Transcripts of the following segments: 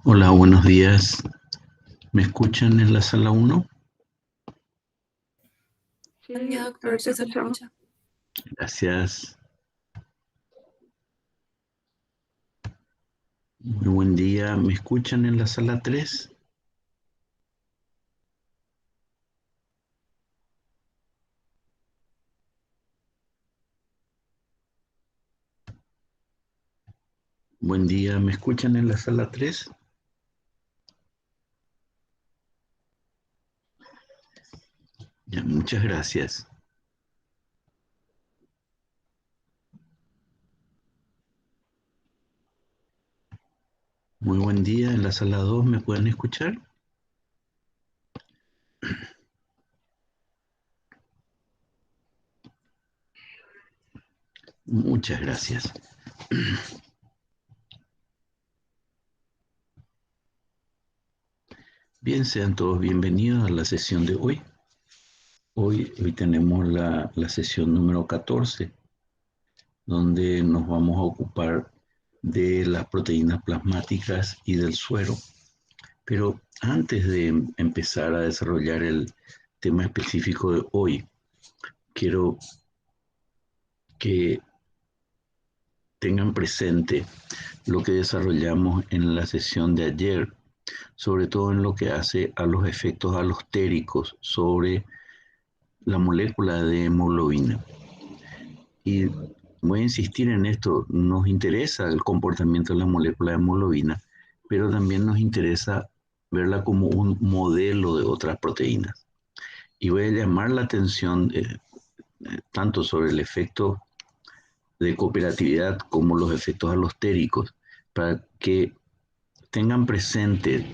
Hola, buenos días. ¿Me escuchan en la sala 1? Sí, ahorita se escucha. Gracias. Muy buen día. ¿Me escuchan en la sala 3? Buen día. ¿Me escuchan en la sala 3? Ya, muchas gracias. Muy buen día. En la sala 2, ¿me pueden escuchar? Muchas gracias. Bien, sean todos bienvenidos a la sesión de hoy. Hoy tenemos la sesión número 14, donde nos vamos a ocupar de las proteínas plasmáticas y del suero. Pero antes de empezar a desarrollar el tema específico de hoy, quiero que tengan presente lo que desarrollamos en la sesión de ayer, sobre todo en lo que hace a los efectos alostéricos sobre la molécula de hemoglobina. Y voy a insistir en esto, nos interesa el comportamiento de la molécula de hemoglobina, pero también nos interesa verla como un modelo de otras proteínas. Y voy a llamar la atención tanto sobre el efecto de cooperatividad como los efectos alostéricos, para que tengan presente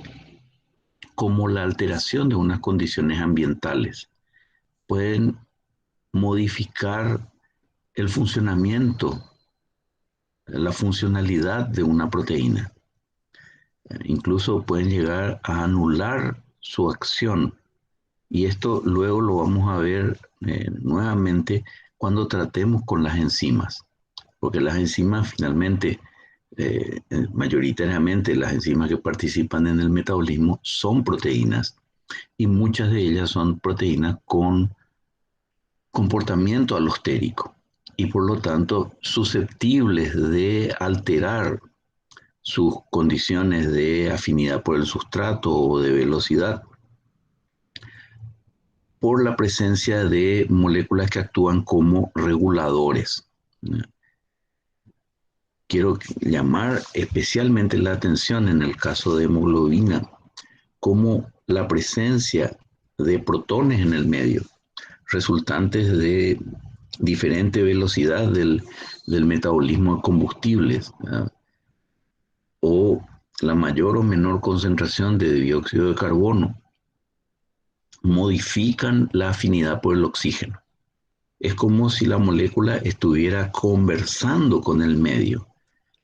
cómo la alteración de unas condiciones ambientales pueden modificar el funcionamiento, la funcionalidad de una proteína. Incluso pueden llegar a anular su acción. Y esto luego lo vamos a ver nuevamente cuando tratemos con las enzimas, porque las enzimas finalmente, mayoritariamente las enzimas que participan en el metabolismo son proteínas y muchas de ellas son proteínas con comportamiento alostérico y por lo tanto susceptibles de alterar sus condiciones de afinidad por el sustrato o de velocidad por la presencia de moléculas que actúan como reguladores. Quiero llamar especialmente la atención en el caso de hemoglobina, como la presencia de protones en el medio, resultantes de diferente velocidad del metabolismo de combustibles, ¿verdad? O la mayor o menor concentración de dióxido de carbono, modifican la afinidad por el oxígeno. Es como si la molécula estuviera conversando con el medio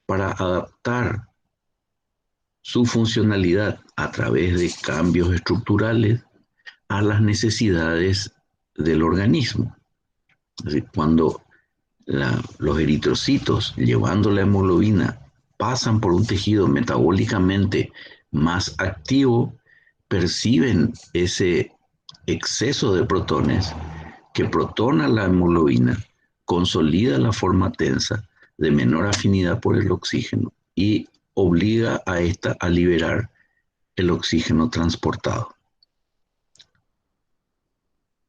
para adaptar su funcionalidad a través de cambios estructurales a las necesidades del organismo. Es decir, cuando los eritrocitos, llevando la hemoglobina, pasan por un tejido metabólicamente más activo, perciben ese exceso de protones que protona la hemoglobina, consolida la forma tensa de menor afinidad por el oxígeno y obliga a esta a liberar el oxígeno transportado.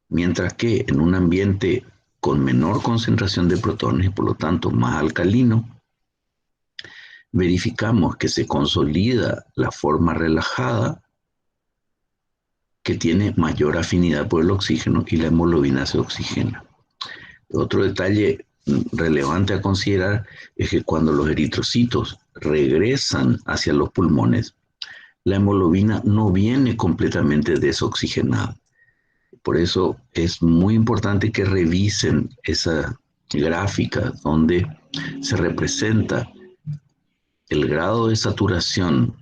Mientras que en un ambiente con menor concentración de protones y por lo tanto más alcalino, verificamos que se consolida la forma relajada que tiene mayor afinidad por el oxígeno y la hemoglobina se oxigena. Otro detalle relevante a considerar es que cuando los eritrocitos regresan hacia los pulmones, la hemoglobina no viene completamente desoxigenada. Por eso es muy importante que revisen esa gráfica donde se representa el grado de saturación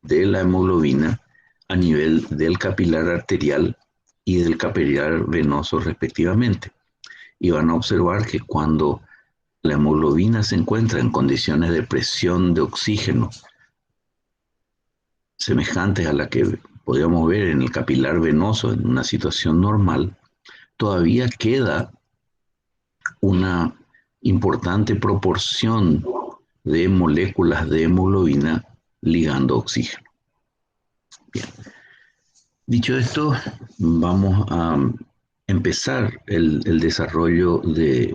de la hemoglobina a nivel del capilar arterial y del capilar venoso respectivamente. Y van a observar que cuando la hemoglobina se encuentra en condiciones de presión de oxígeno semejantes a la que podríamos ver en el capilar venoso en una situación normal, todavía queda una importante proporción de moléculas de hemoglobina ligando oxígeno. Bien. Dicho esto, vamos a empezar el desarrollo de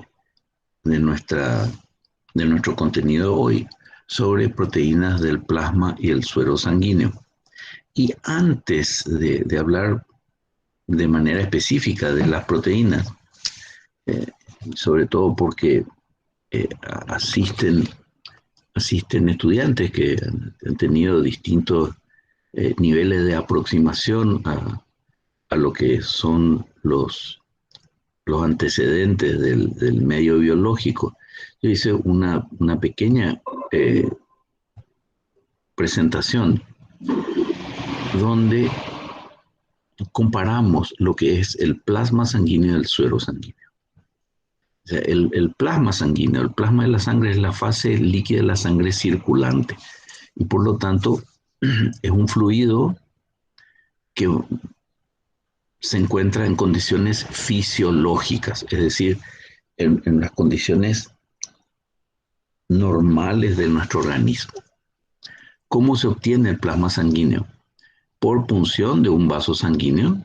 nuestro contenido hoy sobre proteínas del plasma y el suero sanguíneo. Y antes de hablar de manera específica de las proteínas, sobre todo porque asisten estudiantes que han tenido distintos niveles de aproximación a lo que son los antecedentes del medio biológico. Yo hice una pequeña presentación donde comparamos lo que es el plasma sanguíneo y el suero sanguíneo. O sea, el plasma sanguíneo, el plasma de la sangre es la fase líquida de la sangre circulante y por lo tanto es un fluido que se encuentra en condiciones fisiológicas, es decir, en las condiciones normales de nuestro organismo. ¿Cómo se obtiene el plasma sanguíneo? Por punción de un vaso sanguíneo,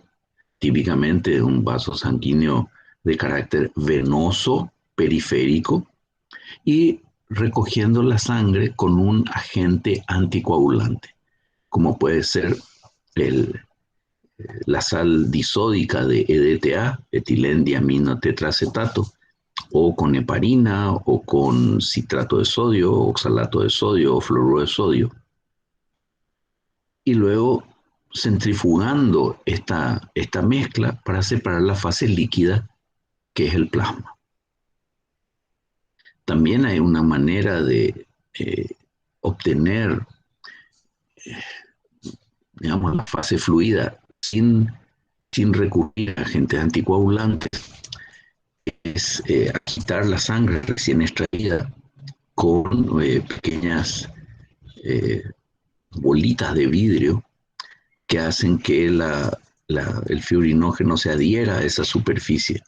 típicamente un vaso sanguíneo de carácter venoso periférico, y recogiendo la sangre con un agente anticoagulante, como puede ser la sal disódica de EDTA, etilendiaminotetracetato, o con heparina, o con citrato de sodio, oxalato de sodio, o fluoruro de sodio. Y luego centrifugando esta mezcla para separar la fase líquida, que es el plasma. También hay una manera de obtener, digamos, la fase fluida sin recurrir a agentes anticoagulantes, es agitar la sangre recién extraída con pequeñas bolitas de vidrio que hacen que el fibrinógeno se adhiera a esa superficie,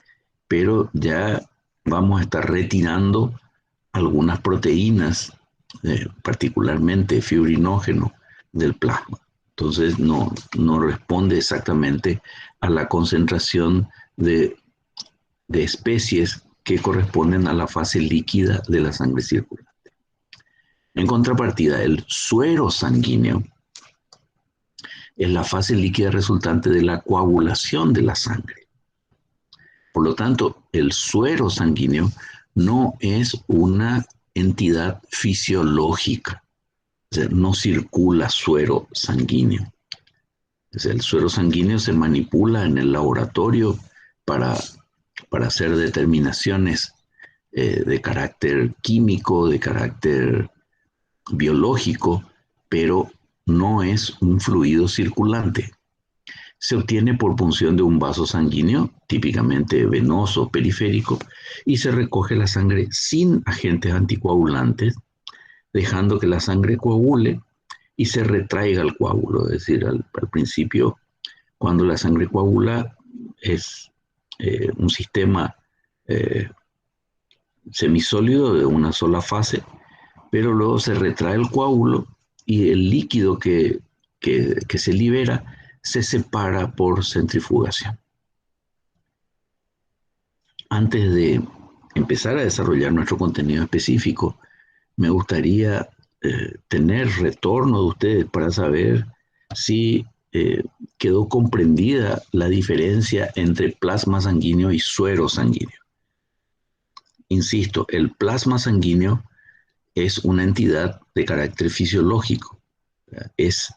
pero ya vamos a estar retirando algunas proteínas, particularmente fibrinógeno del plasma. Entonces no responde exactamente a la concentración de especies que corresponden a la fase líquida de la sangre circulante. En contrapartida, el suero sanguíneo es la fase líquida resultante de la coagulación de la sangre. Por lo tanto, el suero sanguíneo no es una entidad fisiológica, o sea, no circula suero sanguíneo. O sea, el suero sanguíneo se manipula en el laboratorio para hacer determinaciones de carácter químico, de carácter biológico, pero no es un fluido circulante. Se obtiene por punción de un vaso sanguíneo, típicamente venoso periférico, y se recoge la sangre sin agentes anticoagulantes, dejando que la sangre coagule y se retraiga el coágulo. Es decir, al principio, cuando la sangre coagula, es un sistema semisólido de una sola fase, pero luego se retrae el coágulo y el líquido que se libera se separa por centrifugación. Antes de empezar a desarrollar nuestro contenido específico, me gustaría tener retorno de ustedes para saber si quedó comprendida la diferencia entre plasma sanguíneo y suero sanguíneo. Insisto, el plasma sanguíneo es una entidad de carácter fisiológico. Es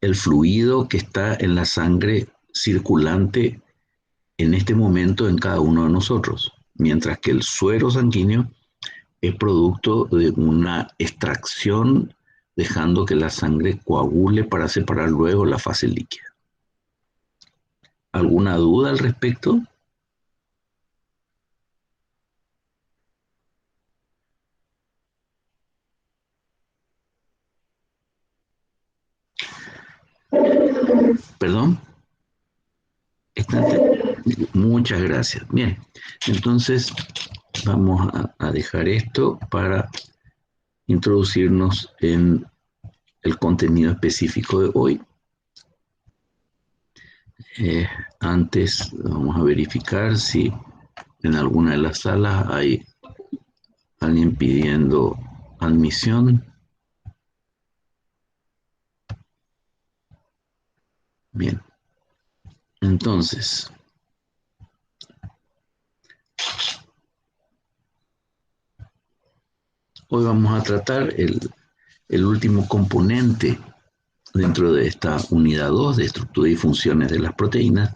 el fluido que está en la sangre circulante en este momento en cada uno de nosotros, mientras que el suero sanguíneo es producto de una extracción dejando que la sangre coagule para separar luego la fase líquida. ¿Alguna duda al respecto? ¿Perdón? Muchas gracias. Bien, entonces vamos a dejar esto para introducirnos en el contenido específico de hoy. Antes vamos a verificar si en alguna de las salas hay alguien pidiendo admisión. Bien, entonces hoy vamos a tratar el último componente dentro de esta unidad 2 de estructura y funciones de las proteínas,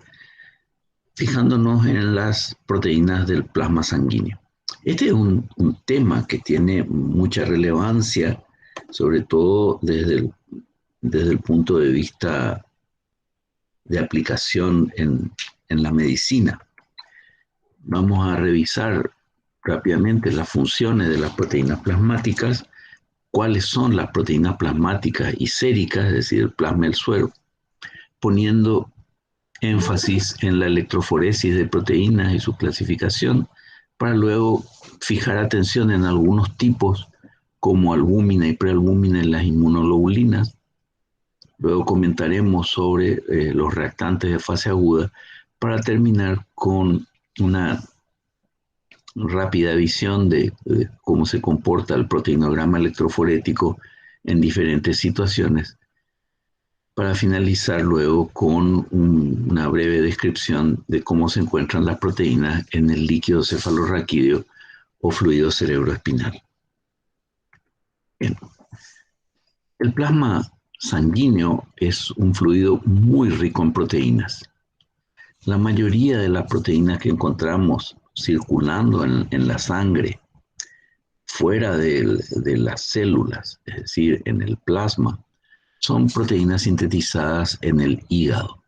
fijándonos en las proteínas del plasma sanguíneo. Este es un tema que tiene mucha relevancia, sobre todo desde el punto de vista de aplicación en la medicina. Vamos a revisar rápidamente las funciones de las proteínas plasmáticas, cuáles son las proteínas plasmáticas y séricas, es decir, el plasma y el suero, poniendo énfasis en la electroforesis de proteínas y su clasificación, para luego fijar atención en algunos tipos como albúmina y prealbúmina en las inmunoglobulinas. Luego comentaremos sobre los reactantes de fase aguda, para terminar con una rápida visión de cómo se comporta el proteinograma electroforético en diferentes situaciones, para finalizar luego con una breve descripción de cómo se encuentran las proteínas en el líquido cefalorraquídeo o fluido cerebroespinal. Bien. El plasma sanguíneo es un fluido muy rico en proteínas. La mayoría de las proteínas que encontramos circulando en la sangre, fuera de las células, es decir, en el plasma, son proteínas sintetizadas en el hígado.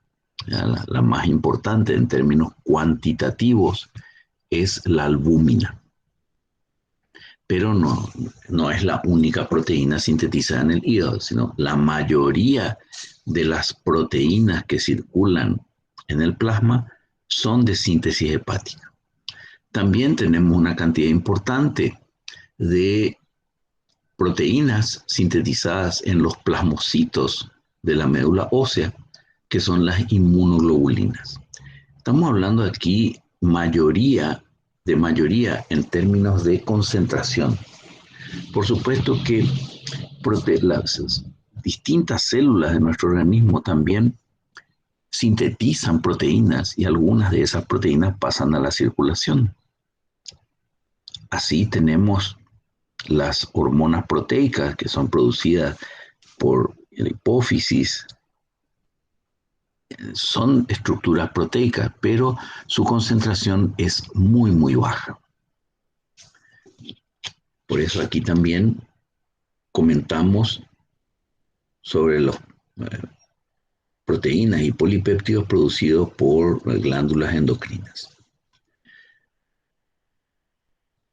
La más importante en términos cuantitativos es la albúmina. Pero no es la única proteína sintetizada en el hígado, sino la mayoría de las proteínas que circulan en el plasma son de síntesis hepática. También tenemos una cantidad importante de proteínas sintetizadas en los plasmocitos de la médula ósea, que son las inmunoglobulinas. Estamos hablando aquí mayoría en términos de concentración. Por supuesto que las distintas células de nuestro organismo también sintetizan proteínas, y algunas de esas proteínas pasan a la circulación. Así tenemos las hormonas proteicas, que son producidas por la hipófisis. Son estructuras proteicas, pero su concentración es muy, muy baja. Por eso aquí también comentamos sobre las proteínas y polipéptidos producidos por glándulas endocrinas.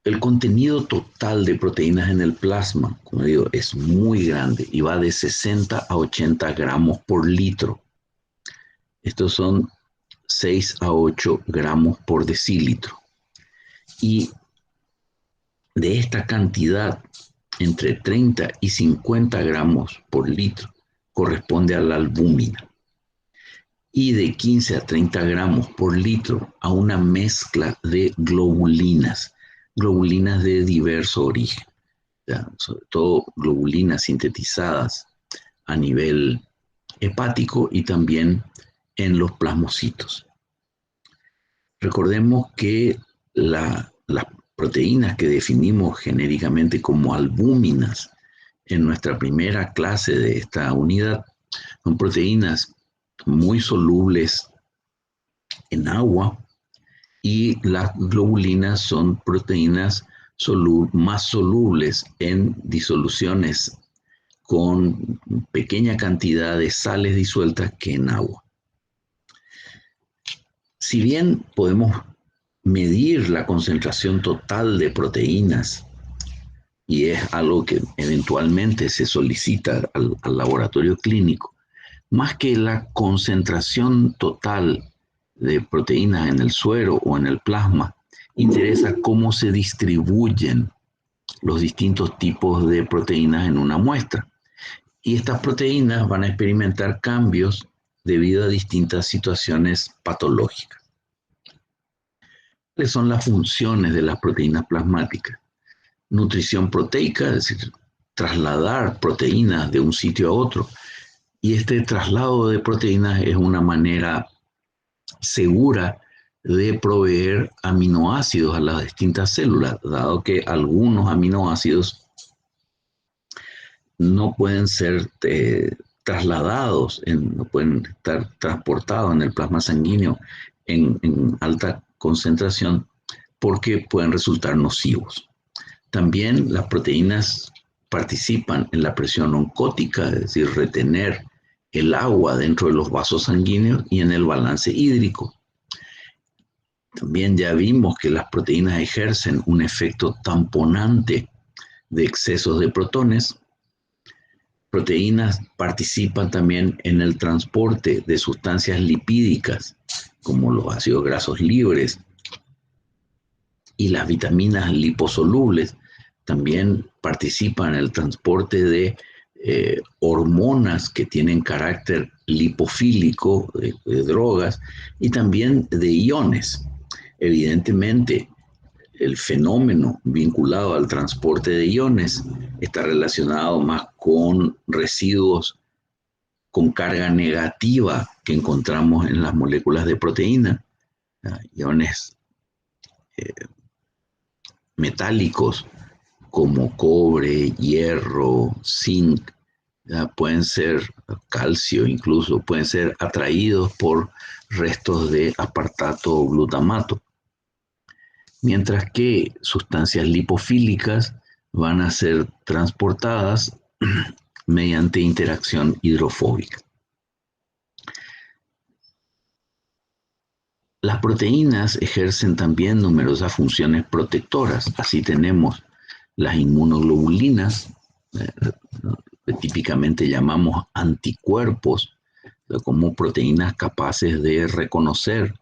El contenido total de proteínas en el plasma, como digo, es muy grande y va de 60 a 80 gramos por litro. Estos son 6 a 8 gramos por decilitro. Y de esta cantidad, entre 30 y 50 gramos por litro corresponde a la albúmina, y de 15 a 30 gramos por litro a una mezcla de globulinas de diverso origen, sobre todo globulinas sintetizadas a nivel hepático y también en los plasmocitos. Recordemos que las proteínas que definimos genéricamente como albúminas en nuestra primera clase de esta unidad son proteínas muy solubles en agua, y las globulinas son proteínas más solubles en disoluciones con pequeña cantidad de sales disueltas que en agua. Si bien podemos medir la concentración total de proteínas, y es algo que eventualmente se solicita al laboratorio clínico, más que la concentración total de proteínas en el suero o en el plasma, interesa cómo se distribuyen los distintos tipos de proteínas en una muestra. Y estas proteínas van a experimentar cambios debido a distintas situaciones patológicas. ¿Cuáles son las funciones de las proteínas plasmáticas? Nutrición proteica, es decir, trasladar proteínas de un sitio a otro. Y este traslado de proteínas es una manera segura de proveer aminoácidos a las distintas células, dado que algunos aminoácidos no pueden ser trasladados, no pueden estar transportados en el plasma sanguíneo en alta concentración porque pueden resultar nocivos. También las proteínas participan en la presión oncótica, es decir, retener el agua dentro de los vasos sanguíneos y en el balance hídrico. También ya vimos que las proteínas ejercen un efecto tamponante de excesos de protones. Proteínas participan también en el transporte de sustancias lipídicas, como los ácidos grasos libres y las vitaminas liposolubles. También participan en el transporte de hormonas que tienen carácter lipofílico, de drogas, y también de iones. Evidentemente, el fenómeno vinculado al transporte de iones está relacionado más con residuos con carga negativa que encontramos en las moléculas de proteína, iones metálicos como cobre, hierro, zinc, pueden ser calcio incluso, pueden ser atraídos por restos de aspartato o glutamato. Mientras que sustancias lipofílicas van a ser transportadas mediante interacción hidrofóbica. Las proteínas ejercen también numerosas funciones protectoras. Así tenemos las inmunoglobulinas, que típicamente llamamos anticuerpos, como proteínas capaces de reconocer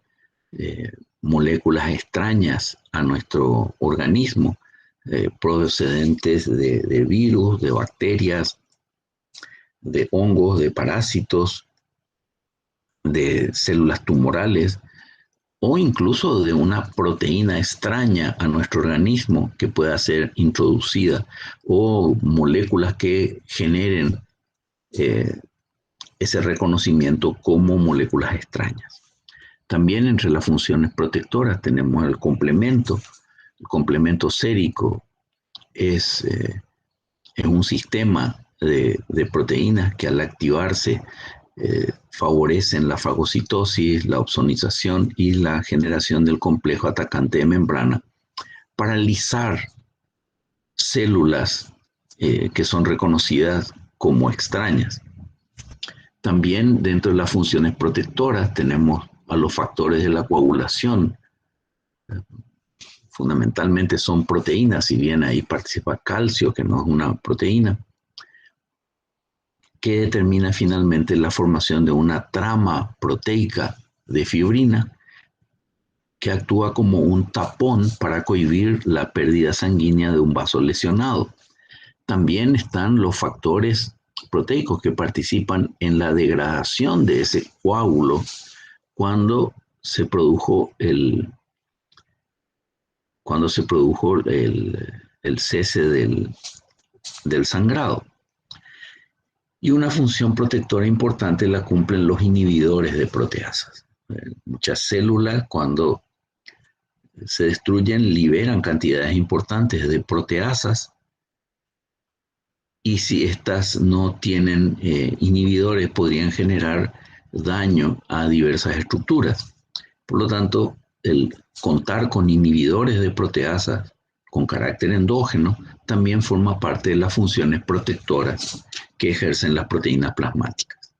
moléculas extrañas a nuestro organismo, procedentes de virus, de bacterias, de hongos, de parásitos, de células tumorales o incluso de una proteína extraña a nuestro organismo que pueda ser introducida o moléculas que generen ese reconocimiento como moléculas extrañas. También entre las funciones protectoras tenemos el complemento. El complemento sérico es un sistema de proteínas que al activarse favorecen la fagocitosis, la opsonización y la generación del complejo atacante de membrana para lisar células que son reconocidas como extrañas. También dentro de las funciones protectoras tenemos a los factores de la coagulación. Fundamentalmente son proteínas, si bien ahí participa calcio, que no es una proteína, que determina finalmente la formación de una trama proteica de fibrina que actúa como un tapón para cohibir la pérdida sanguínea de un vaso lesionado. También están los factores proteicos que participan en la degradación de ese coágulo cuando se produjo el cese del sangrado. Y una función protectora importante la cumplen los inhibidores de proteasas. Muchas células, cuando se destruyen, liberan cantidades importantes de proteasas, y si estas no tienen inhibidores, podrían generar daño a diversas estructuras. Por lo tanto, el contar con inhibidores de proteasas con carácter endógeno también forma parte de las funciones protectoras que ejercen las proteínas plasmáticas.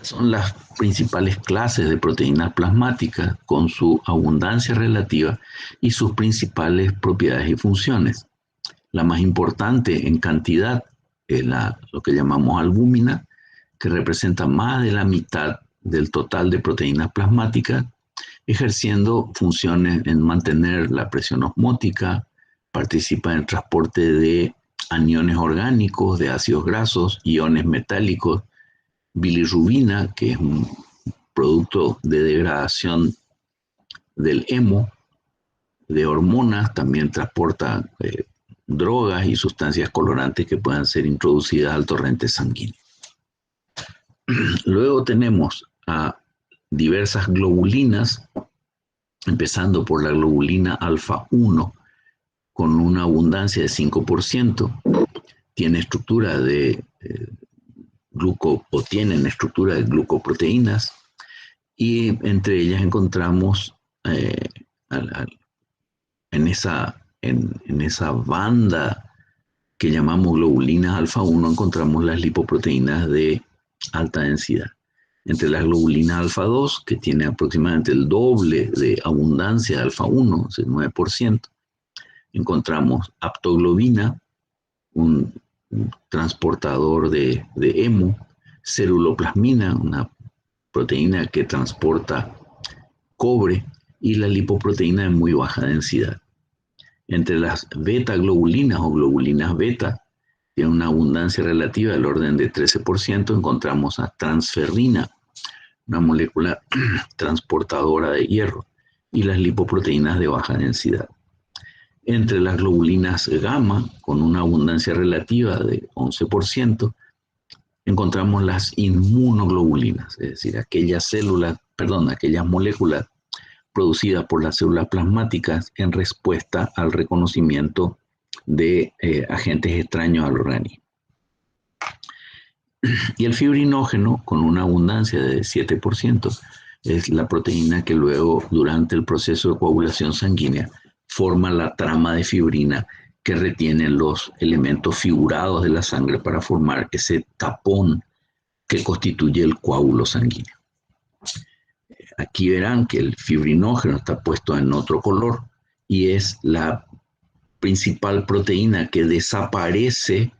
Son las principales clases de proteínas plasmáticas con su abundancia relativa y sus principales propiedades y funciones. La más importante en cantidad lo que llamamos albúmina, que representa más de la mitad del total de proteínas plasmáticas, ejerciendo funciones en mantener la presión osmótica, participa en el transporte de aniones orgánicos, de ácidos grasos, iones metálicos, bilirrubina, que es un producto de degradación del hemo, de hormonas, también transporta drogas y sustancias colorantes que puedan ser introducidas al torrente sanguíneo. Luego tenemos a diversas globulinas, empezando por la globulina alfa 1, con una abundancia de 5%, tiene estructura de tienen estructura de glucoproteínas, y entre ellas encontramos en esa banda que llamamos globulinas alfa 1, encontramos las lipoproteínas de alta densidad. Entre las globulinas alfa 2, que tiene aproximadamente el doble de abundancia de alfa 1, es el 9%, encontramos aptoglobina, un transportador de hemo, ceruloplasmina, una proteína que transporta cobre, y la lipoproteína de muy baja densidad. Entre las beta-globulinas o globulinas beta, tiene una abundancia relativa del orden de 13%, encontramos a transferrina, una molécula transportadora de hierro, y las lipoproteínas de baja densidad. Entre las globulinas gamma, con una abundancia relativa de 11%, encontramos las inmunoglobulinas, es decir, aquellas moléculas producidas por las células plasmáticas en respuesta al reconocimiento de agentes extraños al organismo. Y el fibrinógeno, con una abundancia de 7%, es la proteína que luego, durante el proceso de coagulación sanguínea, forma la trama de fibrina que retiene los elementos figurados de la sangre para formar ese tapón que constituye el coágulo sanguíneo. Aquí verán que el fibrinógeno está puesto en otro color y es la principal proteína que desaparece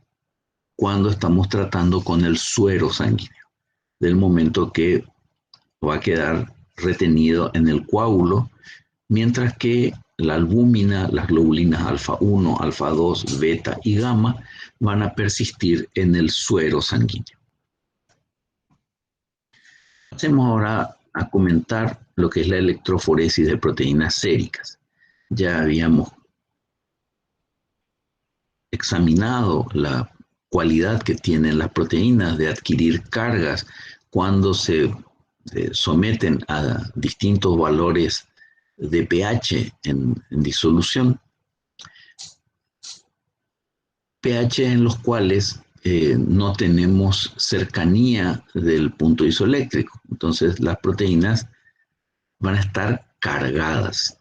cuando estamos tratando con el suero sanguíneo, del momento que va a quedar retenido en el coágulo, mientras que la albúmina, las globulinas alfa 1, alfa 2, beta y gamma van a persistir en el suero sanguíneo. Pasemos ahora a comentar lo que es la electroforesis de proteínas séricas. Ya habíamos examinado la cualidad que tienen las proteínas de adquirir cargas cuando se someten a distintos valores de pH en disolución. pH en los cuales no tenemos cercanía del punto isoeléctrico. Entonces las proteínas van a estar cargadas.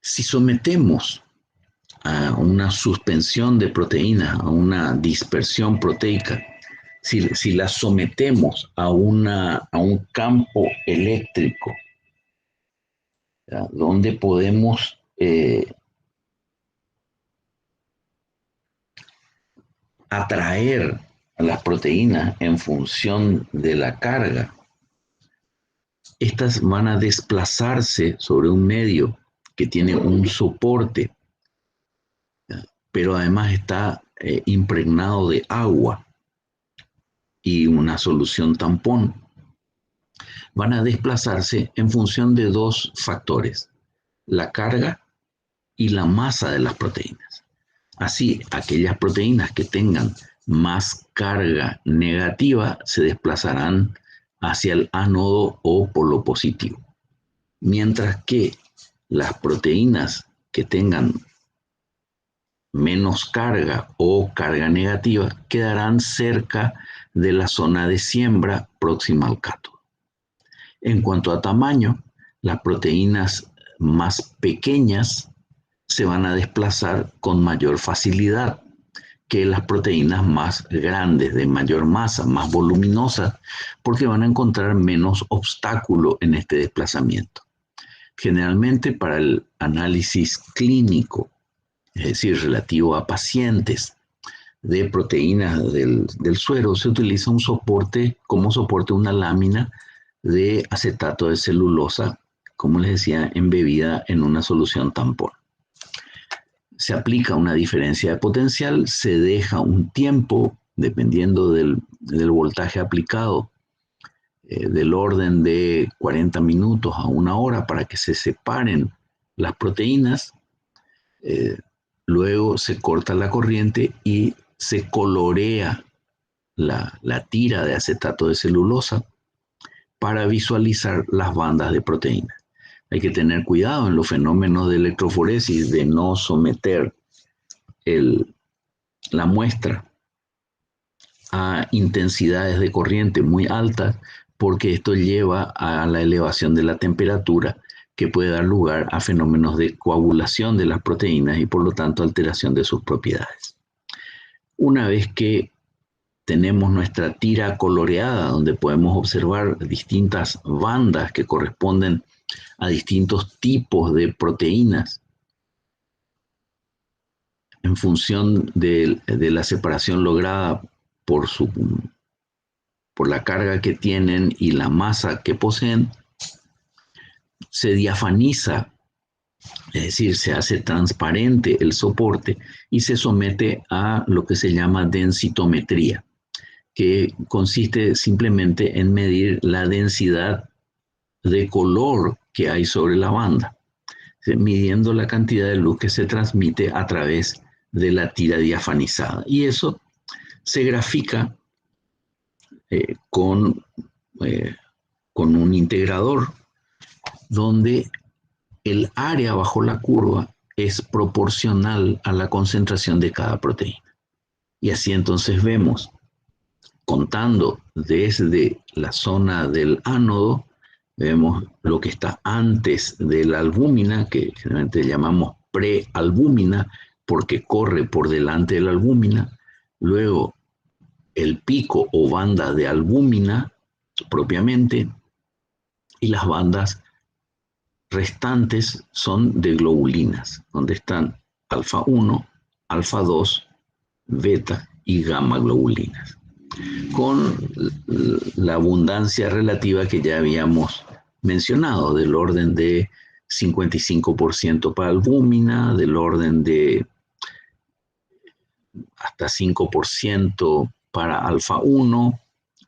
Si sometemos a una suspensión de proteínas, a una dispersión proteica, si las sometemos a un campo eléctrico, ¿ya?, donde podemos atraer a las proteínas en función de la carga, estas van a desplazarse sobre un medio que tiene un soporte, pero además está impregnado de agua y una solución tampón. Van a desplazarse en función de dos factores: la carga y la masa de las proteínas. Así, aquellas proteínas que tengan más carga negativa se desplazarán hacia el ánodo o polo positivo, mientras que las proteínas que tengan menos carga o carga negativa quedarán cerca de la zona de siembra próxima al cátodo. En cuanto a tamaño, las proteínas más pequeñas se van a desplazar con mayor facilidad que las proteínas más grandes, de mayor masa, más voluminosas, porque van a encontrar menos obstáculo en este desplazamiento. Generalmente, para el análisis clínico, es decir, relativo a pacientes de proteínas del suero, se utiliza un soporte, como soporte una lámina de acetato de celulosa, como les decía, embebida en una solución tampón. Se aplica una diferencia de potencial, se deja un tiempo, dependiendo del voltaje aplicado, del orden de 40 minutos a 1 hora para que se separen las proteínas. Luego se corta la corriente y se colorea la tira de acetato de celulosa para visualizar las bandas de proteínas. Hay que tener cuidado en los fenómenos de electroforesis de no someter la muestra a intensidades de corriente muy altas, porque esto lleva a la elevación de la temperatura, que puede dar lugar a fenómenos de coagulación de las proteínas y por lo tanto alteración de sus propiedades. Una vez que tenemos nuestra tira coloreada, donde podemos observar distintas bandas que corresponden a distintos tipos de proteínas en función de la separación lograda por la carga que tienen y la masa que poseen, se diafaniza, es decir, se hace transparente el soporte y se somete a lo que se llama densitometría, que consiste simplemente en medir la densidad de color que hay sobre la banda, midiendo la cantidad de luz que se transmite a través de la tira diafanizada. Y eso se grafica con un integrador donde el área bajo la curva es proporcional a la concentración de cada proteína. Y así entonces vemos, contando desde la zona del ánodo, vemos lo que está antes de la albúmina, que generalmente llamamos prealbúmina, porque corre por delante de la albúmina. Luego el pico o banda de albúmina propiamente, y las bandas restantes son de globulinas, donde están alfa 1, alfa 2, beta y gamma globulinas, con la abundancia relativa que ya habíamos mencionado, del orden de 55% para albúmina, del orden de hasta 5% para alfa 1,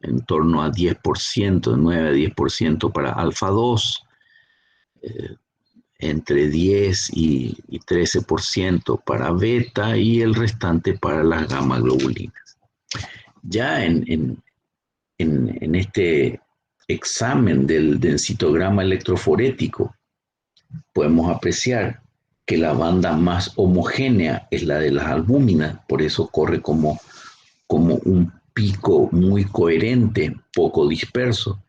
en torno a 10%, de 9 a 10% para alfa 2, entre 10 y 13% para beta y el restante para las gamma globulinas. Ya en este examen del densitograma electroforético podemos apreciar que la banda más homogénea es la de las albúminas, por eso corre como un pico muy coherente, poco disperso.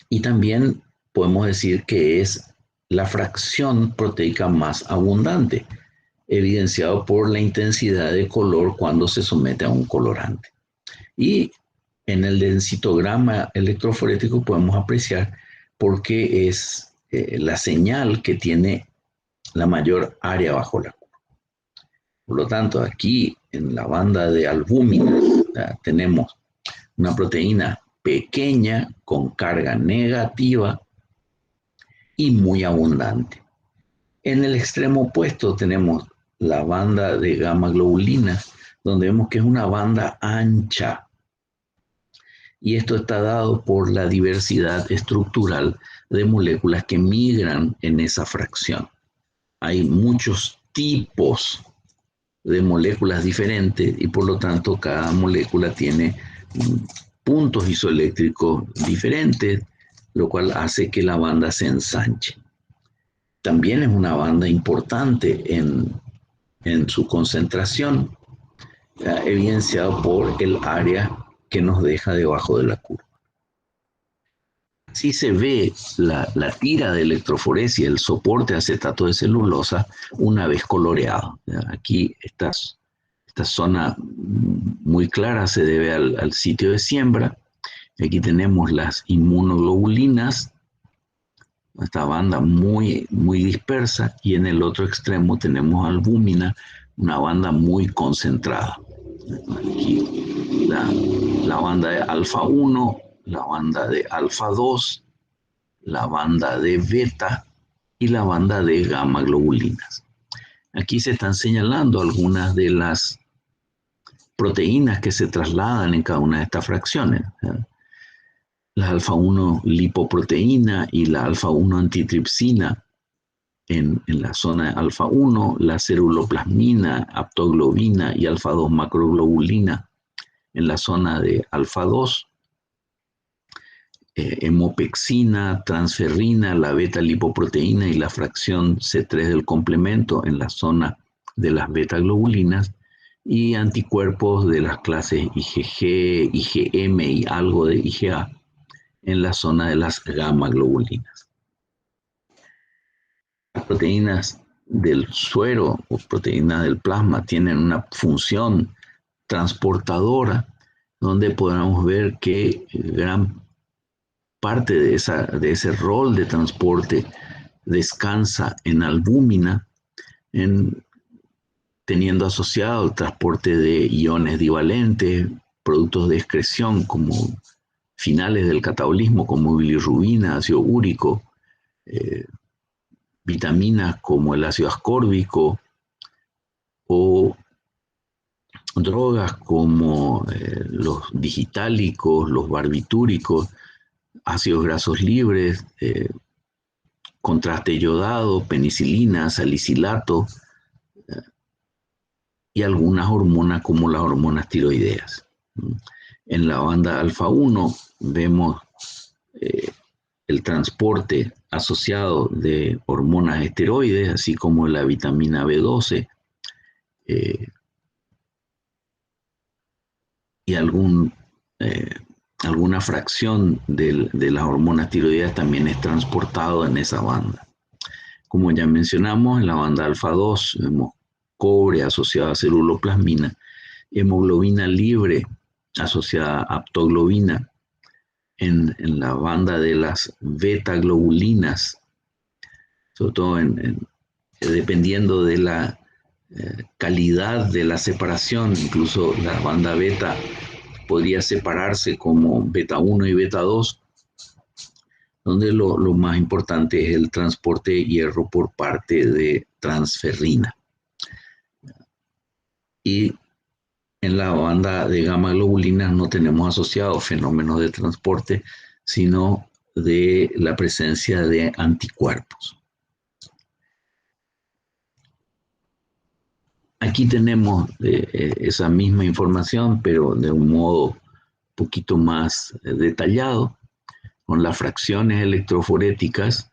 Y también podemos decir que es la fracción proteica más abundante, evidenciado por la intensidad de color cuando se somete a un colorante. Y en el densitograma electroforético podemos apreciar por qué es la señal que tiene la mayor área bajo la curva. Por lo tanto, aquí en la banda de albúmina tenemos una proteína pequeña con carga negativa y muy abundante. En el extremo opuesto tenemos la banda de gamma globulinas, donde vemos que es una banda ancha. Y esto está dado por la diversidad estructural de moléculas que migran en esa fracción. Hay muchos tipos de moléculas diferentes y por lo tanto cada molécula tiene puntos isoeléctricos diferentes, lo cual hace que la banda se ensanche. También es una banda importante en su concentración, evidenciado por el área que nos deja debajo de la curva. Así se ve la tira de electroforesis, el soporte de acetato de celulosa, una vez coloreado. Aquí esta zona muy clara se debe al sitio de siembra. Aquí tenemos las inmunoglobulinas, esta banda muy, muy dispersa, y en el otro extremo tenemos albúmina una banda muy concentrada. Aquí la banda de alfa 1, la banda de alfa 2, la banda de beta y la banda de gamma globulinas. Aquí se están señalando algunas de las proteínas que se trasladan en cada una de estas fracciones. La alfa 1 lipoproteína y la alfa 1 antitripsina en la zona de alfa 1, la ceruloplasmina, aptoglobina y alfa 2 macroglobulina en la zona de alfa 2, hemopexina, transferrina, la beta lipoproteína y la fracción C3 del complemento en la zona de las beta globulinas, y anticuerpos de las clases IgG, IgM y algo de IgA en la zona de las gamma globulinas. Las proteínas del suero o proteínas del plasma tienen una función transportadora donde podemos ver que gran parte de ese rol de transporte descansa en albúmina, teniendo asociado el transporte de iones divalentes, productos de excreción como finales del catabolismo como bilirrubina, ácido úrico, vitaminas como el ácido ascórbico o drogas como los digitálicos, los barbitúricos, ácidos grasos libres, contraste yodado, penicilina, salicilato y algunas hormonas como las hormonas tiroideas. En la banda alfa 1 vemos el transporte asociado de hormonas esteroides, así como la vitamina B12 y alguna fracción de las hormonas tiroideas también es transportado en esa banda. Como ya mencionamos, en la banda alfa 2 vemos cobre asociado a ceruloplasmina, hemoglobina libre asociada a aptoglobina. En la banda de las beta globulinas, sobre todo dependiendo de la calidad de la separación, incluso la banda beta podría separarse como beta 1 y beta 2, donde lo más importante es el transporte de hierro por parte de transferrina. Y en la banda de gamma globulinas no tenemos asociados fenómenos de transporte, sino de la presencia de anticuerpos. Aquí tenemos esa misma información, pero de un modo poquito más detallado, con las fracciones electroforéticas,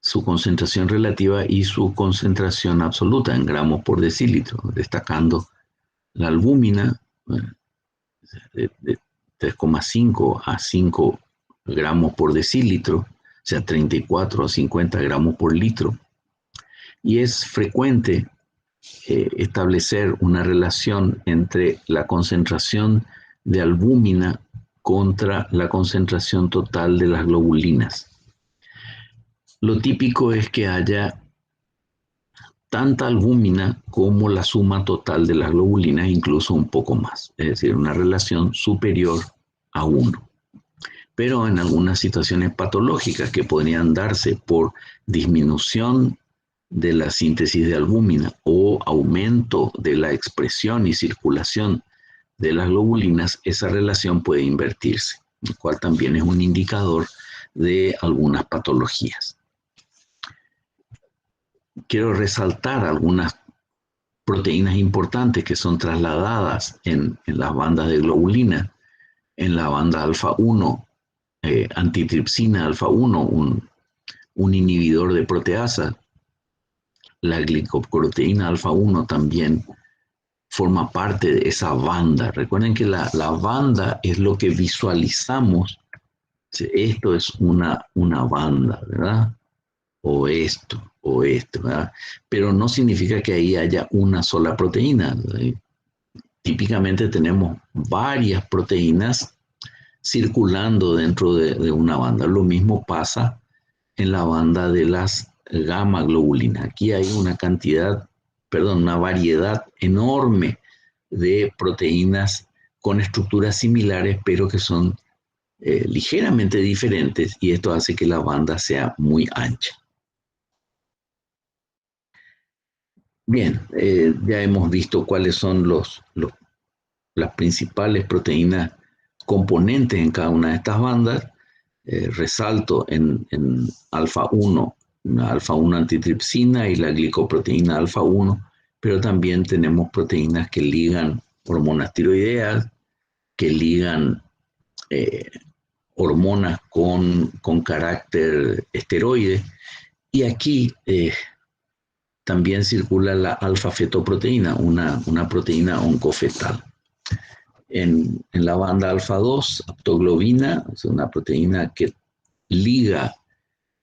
su concentración relativa y su concentración absoluta en gramos por decilitro, destacando la albúmina de 3,5 a 5 gramos por decilitro, o sea, 34 a 50 gramos por litro. Y es frecuente establecer una relación entre la concentración de albúmina contra la concentración total de las globulinas. Lo típico es que haya tanta albúmina como la suma total de las globulinas, incluso un poco más, es decir, una relación superior a 1. Pero en algunas situaciones patológicas que podrían darse por disminución de la síntesis de albúmina o aumento de la expresión y circulación de las globulinas, esa relación puede invertirse, lo cual también es un indicador de algunas patologías. Quiero resaltar algunas proteínas importantes que son trasladadas en las bandas de globulina. En la banda alfa 1, antitripsina alfa 1, un inhibidor de proteasa. La glicoproteína alfa 1 también forma parte de esa banda. Recuerden que la banda es lo que visualizamos. Esto es una banda, ¿verdad? O esto, ¿verdad? Pero no significa que ahí haya una sola proteína. Típicamente tenemos varias proteínas circulando dentro de una banda. Lo mismo pasa en la banda de las gamma globulinas. Aquí hay una cantidad una variedad enorme de proteínas con estructuras similares, pero que son ligeramente diferentes, y esto hace que la banda sea muy ancha. Bien, ya hemos visto cuáles son las principales proteínas componentes en cada una de estas bandas. Resalto en alfa-1, una alfa-1 antitripsina y la glicoproteína alfa-1, pero también tenemos proteínas que ligan hormonas tiroideas, que ligan hormonas con carácter esteroide, y aquí también circula la alfa-fetoproteína, una proteína oncofetal. En la banda alfa-2, aptoglobina, es una proteína que liga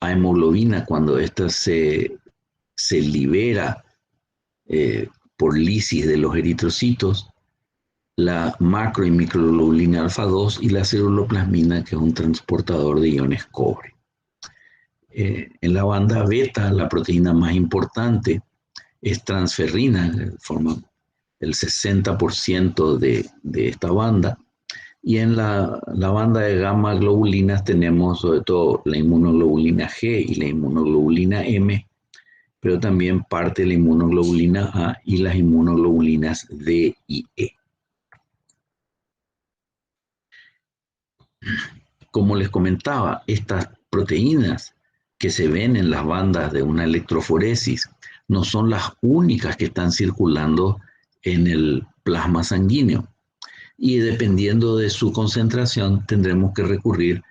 a hemoglobina cuando ésta se libera por lisis de los eritrocitos, la macro y microglobulina alfa-2 y la ceruloplasmina, que es un transportador de iones cobre. En la banda beta, la proteína más importante es transferrina, forma el 60% de esta banda, y en la banda de gamma globulinas tenemos sobre todo la inmunoglobulina G y la inmunoglobulina M, pero también parte de la inmunoglobulina A y las inmunoglobulinas D y E. Como les comentaba, estas proteínas que se ven en las bandas de una electroforesis no son las únicas que están circulando en el plasma sanguíneo, y dependiendo de su concentración tendremos que recurrir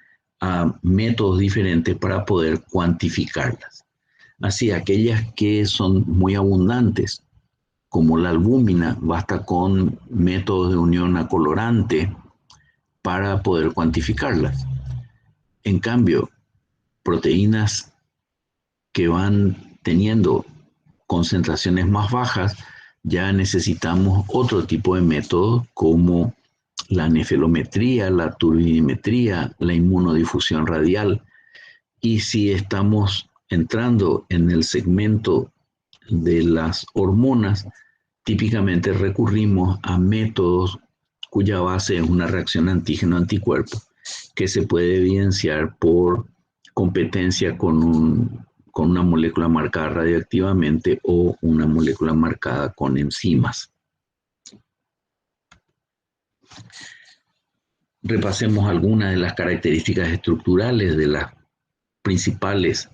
a métodos diferentes para poder cuantificarlas. Así, aquellas que son muy abundantes, como la albúmina, basta con métodos de unión acolorante para poder cuantificarlas. En cambio, proteínas que van teniendo concentraciones más bajas, ya necesitamos otro tipo de métodos como la nefelometría, la turbidimetría, la inmunodifusión radial. Y si estamos entrando en el segmento de las hormonas, típicamente recurrimos a métodos cuya base es una reacción antígeno-anticuerpo, que se puede evidenciar por competencia con una molécula marcada radioactivamente o una molécula marcada con enzimas. Repasemos algunas de las características estructurales de las principales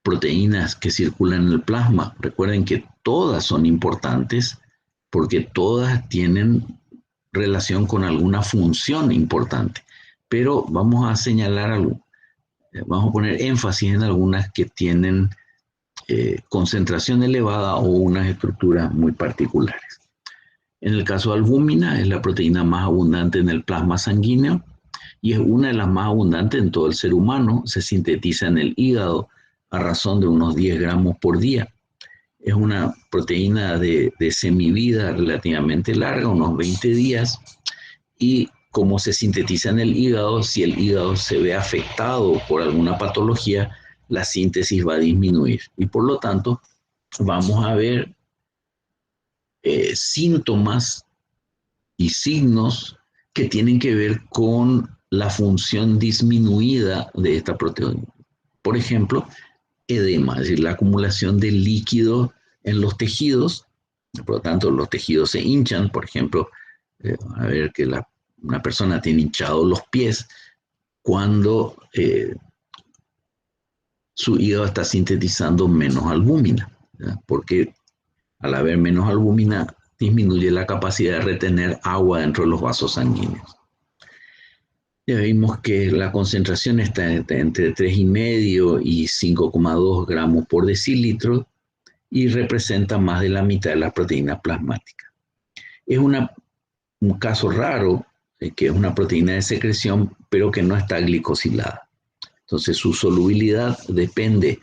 proteínas que circulan en el plasma. Recuerden que todas son importantes porque todas tienen relación con alguna función importante, pero vamos a señalar algo. Vamos a poner énfasis en algunas que tienen concentración elevada o unas estructuras muy particulares. En el caso de albúmina, es la proteína más abundante en el plasma sanguíneo y es una de las más abundantes en todo el ser humano. Se sintetiza en el hígado a razón de unos 10 gramos por día. Es una proteína de semivida relativamente larga, unos 20 días, y como se sintetiza en el hígado, si el hígado se ve afectado por alguna patología, la síntesis va a disminuir y por lo tanto vamos a ver síntomas y signos que tienen que ver con la función disminuida de esta proteína. Por ejemplo, edema, es decir, la acumulación de líquido en los tejidos, por lo tanto los tejidos se hinchan. Por ejemplo, a ver que una persona tiene hinchados los pies cuando su hígado está sintetizando menos albúmina, ¿verdad? Porque al haber menos albúmina disminuye la capacidad de retener agua dentro de los vasos sanguíneos. Ya vimos que la concentración está entre 3,5 y 5,2 gramos por decilitro y representa más de la mitad de la proteína plasmática. Es un caso raro, que es una proteína de secreción, pero que no está glicosilada. Entonces su solubilidad depende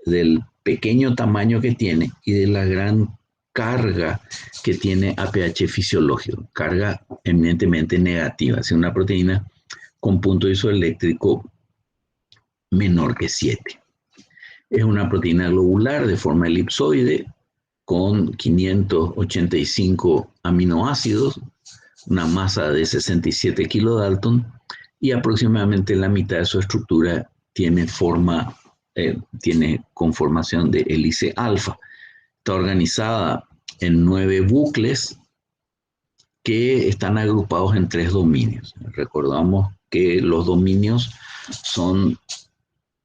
del pequeño tamaño que tiene y de la gran carga que tiene a pH fisiológico, carga eminentemente negativa, es una proteína con punto isoeléctrico menor que 7. Es una proteína globular de forma elipsoide, con 585 aminoácidos, una masa de 67 kilodalton, y aproximadamente la mitad de su estructura tiene conformación de hélice alfa. Está organizada en 9 bucles que están agrupados en 3 dominios. Recordamos que los dominios son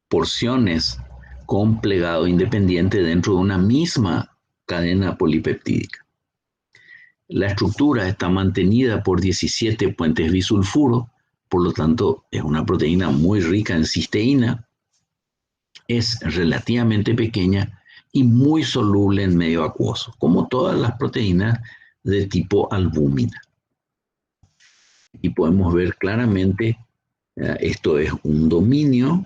porciones con plegado independiente dentro de una misma cadena polipeptídica. La estructura está mantenida por 17 puentes bisulfuro, por lo tanto es una proteína muy rica en cisteína, es relativamente pequeña y muy soluble en medio acuoso, como todas las proteínas de tipo albúmina. Y podemos ver claramente, esto es un dominio,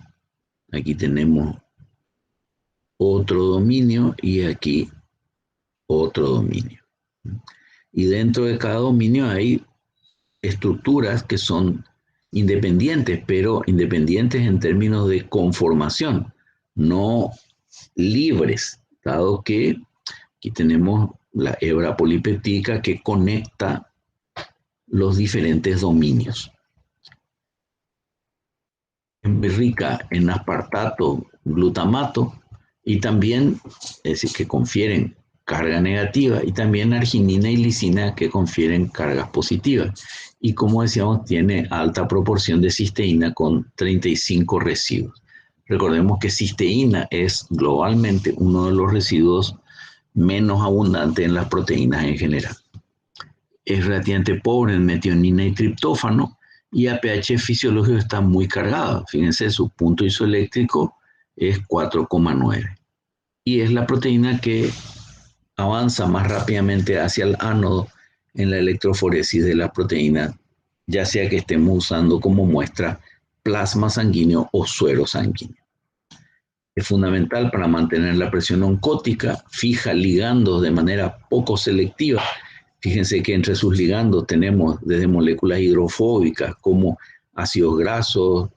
aquí tenemos otro dominio y aquí otro dominio. Y dentro de cada dominio hay estructuras que son independientes, pero independientes en términos de conformación, no libres, dado que aquí tenemos la hebra polipeptídica que conecta los diferentes dominios. Es muy rica en aspartato, glutamato y también, es decir, que confieren carga negativa, y también arginina y lisina que confieren cargas positivas. Y como decíamos, tiene alta proporción de cisteína con 35 residuos. Recordemos que cisteína es globalmente uno de los residuos menos abundantes en las proteínas en general. Es relativamente pobre en metionina y triptófano, y a pH fisiológico está muy cargado. Fíjense, su punto isoeléctrico es 4,9. Y es la proteína que avanza más rápidamente hacia el ánodo en la electroforesis de la proteína, ya sea que estemos usando como muestra plasma sanguíneo o suero sanguíneo. Es fundamental para mantener la presión oncótica, fija ligandos de manera poco selectiva. Fíjense que entre sus ligandos tenemos desde moléculas hidrofóbicas como ácidos grasos,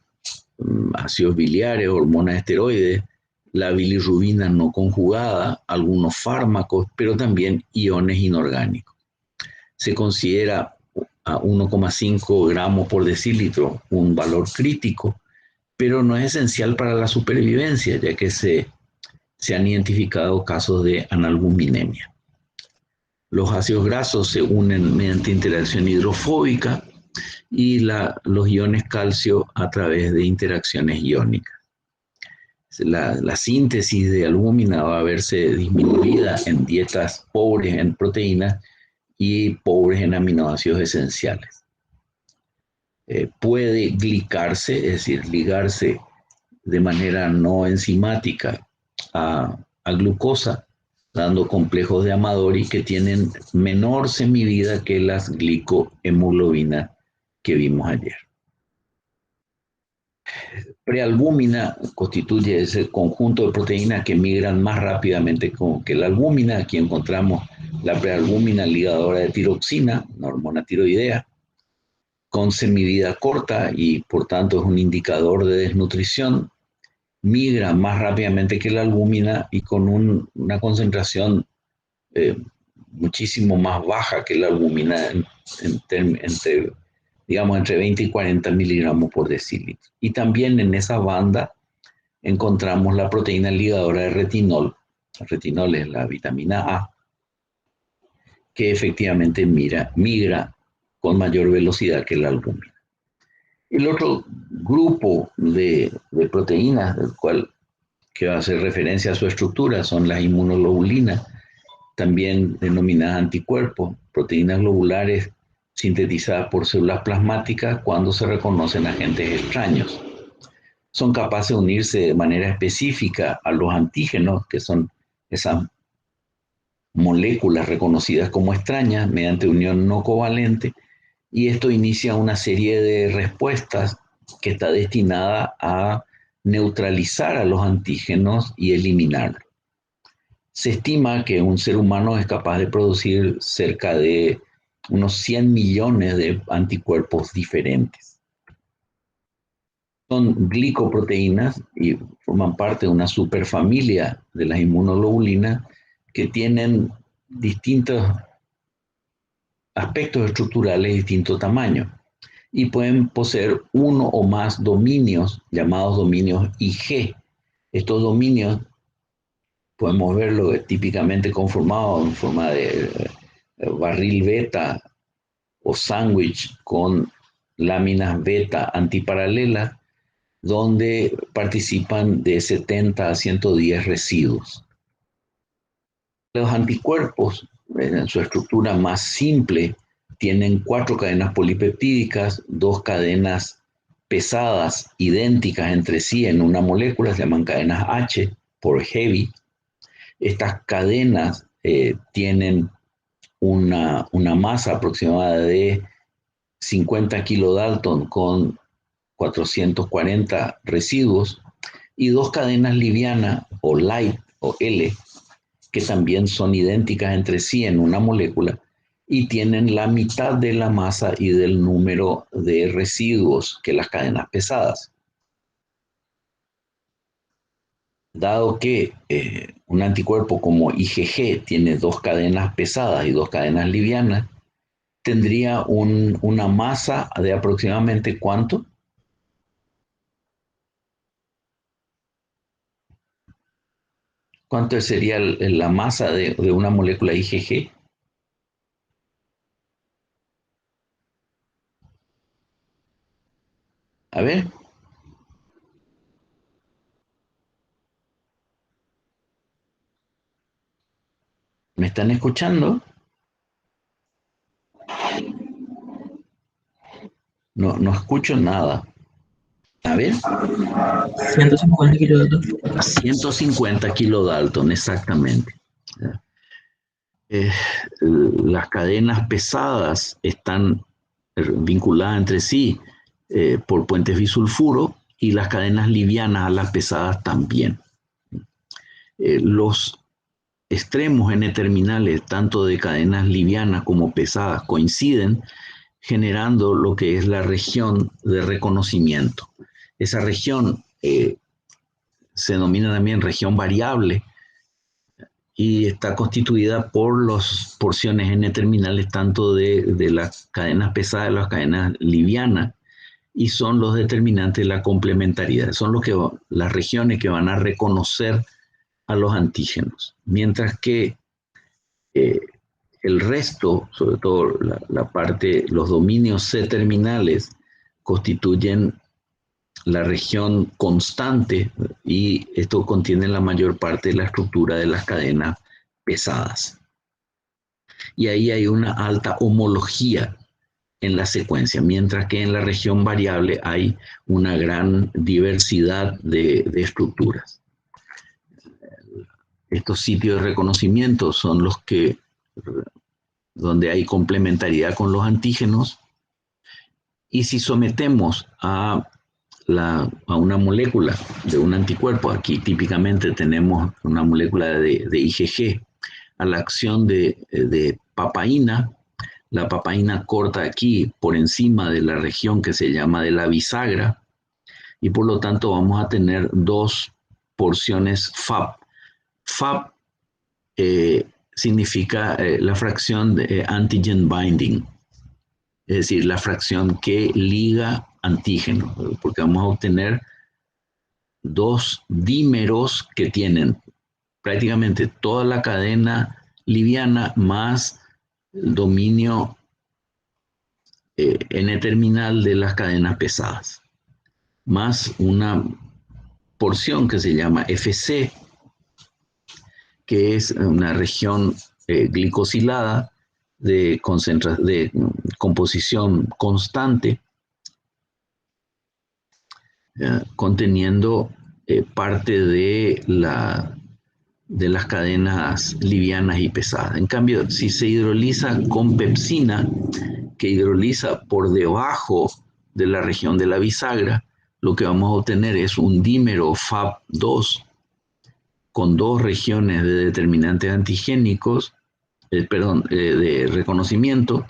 ácidos biliares, hormonas esteroides, la bilirrubina no conjugada, algunos fármacos, pero también iones inorgánicos. Se considera a 1,5 gramos por decilitro un valor crítico, pero no es esencial para la supervivencia, ya que se han identificado casos de analbuminemia. Los ácidos grasos se unen mediante interacción hidrofóbica y los iones calcio a través de interacciones iónicas. La síntesis de albúmina va a verse disminuida en dietas pobres en proteínas y pobres en aminoácidos esenciales. Puede glicarse, es decir, ligarse de manera no enzimática a glucosa, dando complejos de Amadori que tienen menor semivida que las glicohemoglobinas que vimos ayer. Prealbúmina constituye ese conjunto de proteínas que migran más rápidamente que la albúmina. Aquí encontramos la prealbúmina ligadora de tiroxina, una hormona tiroidea, con semivida corta y por tanto es un indicador de desnutrición. Migra más rápidamente que la albúmina y con una concentración muchísimo más baja que la albúmina entre 20 y 40 miligramos por decilitro. Y también en esa banda encontramos la proteína ligadora de retinol. El retinol es la vitamina A, que efectivamente migra con mayor velocidad que la albúmina. El otro grupo de proteínas, del cual que va a hacer referencia a su estructura, son las inmunoglobulinas, también denominadas anticuerpos, proteínas globulares sintetizadas por células plasmáticas cuando se reconocen agentes extraños. Son capaces de unirse de manera específica a los antígenos, que son esas moléculas reconocidas como extrañas mediante unión no covalente, y esto inicia una serie de respuestas que está destinada a neutralizar a los antígenos y eliminarlos. Se estima que un ser humano es capaz de producir cerca de unos 100 millones de anticuerpos diferentes. Son glicoproteínas y forman parte de una superfamilia de las inmunoglobulinas que tienen distintos aspectos estructurales de distinto tamaño y pueden poseer uno o más dominios llamados dominios IG. Estos dominios podemos verlo típicamente conformado en forma de barril beta o sándwich con láminas beta antiparalelas, donde participan de 70 a 110 residuos. Los anticuerpos, en su estructura más simple, tienen 4 cadenas polipeptídicas, 2 cadenas pesadas idénticas entre sí en una molécula, se llaman cadenas H por heavy. Estas cadenas tienen una masa aproximada de 50 kilodalton con 440 residuos y 2 cadenas livianas o light o L que también son idénticas entre sí en una molécula y tienen la mitad de la masa y del número de residuos que las cadenas pesadas. Dado que un anticuerpo como IgG tiene 2 cadenas pesadas y 2 cadenas livianas, tendría una masa de aproximadamente ¿cuánto? ¿Cuánto sería la masa de una molécula IgG? A ver. ¿Me están escuchando? No escucho nada. A ver. 150 kilodalton. 150 kilodalton, exactamente. Las cadenas pesadas están vinculadas entre sí por puentes bisulfuro y las cadenas livianas a las pesadas también. Los extremos N-terminales, tanto de cadenas livianas como pesadas, coinciden generando lo que es la región de reconocimiento. Esa región se denomina también región variable y está constituida por las porciones N-terminales tanto de las cadenas pesadas y las cadenas livianas, y son los determinantes de la complementariedad. Son las regiones que van a reconocer a los antígenos, mientras que el resto, sobre todo la parte, los dominios C-terminales, constituyen la región constante y esto contiene la mayor parte de la estructura de las cadenas pesadas. Y ahí hay una alta homología en la secuencia, mientras que en la región variable hay una gran diversidad de estructuras. Estos sitios de reconocimiento son los que donde hay complementariedad con los antígenos, y si sometemos a una molécula de un anticuerpo, aquí típicamente tenemos una molécula de IgG, a la acción de papaína, la papaína corta aquí por encima de la región que se llama de la bisagra, y por lo tanto vamos a tener 2 porciones FAB. FAB significa la fracción de antigen binding, es decir, la fracción que liga antígeno, porque vamos a obtener 2 dímeros que tienen prácticamente toda la cadena liviana más el dominio N-terminal de las cadenas pesadas, más una porción que se llama FC, que es una región glicosilada de composición constante, conteniendo parte de las cadenas livianas y pesadas. En cambio, si se hidroliza con pepsina, que hidroliza por debajo de la región de la bisagra, lo que vamos a obtener es un dímero FAB2 con 2 regiones de determinantes antigénicos, de reconocimiento,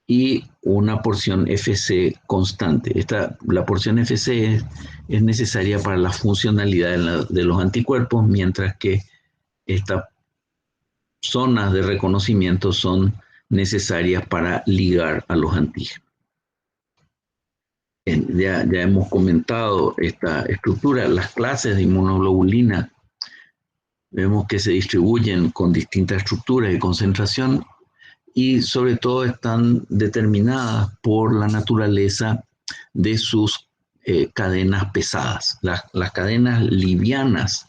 y una porción FC constante. La porción FC es necesaria para la funcionalidad de los anticuerpos, mientras que estas zonas de reconocimiento son necesarias para ligar a los antígenos. Ya hemos comentado esta estructura, las clases de inmunoglobulina, vemos que se distribuyen con distintas estructuras y concentración y sobre todo están determinadas por la naturaleza de sus cadenas pesadas. Las cadenas livianas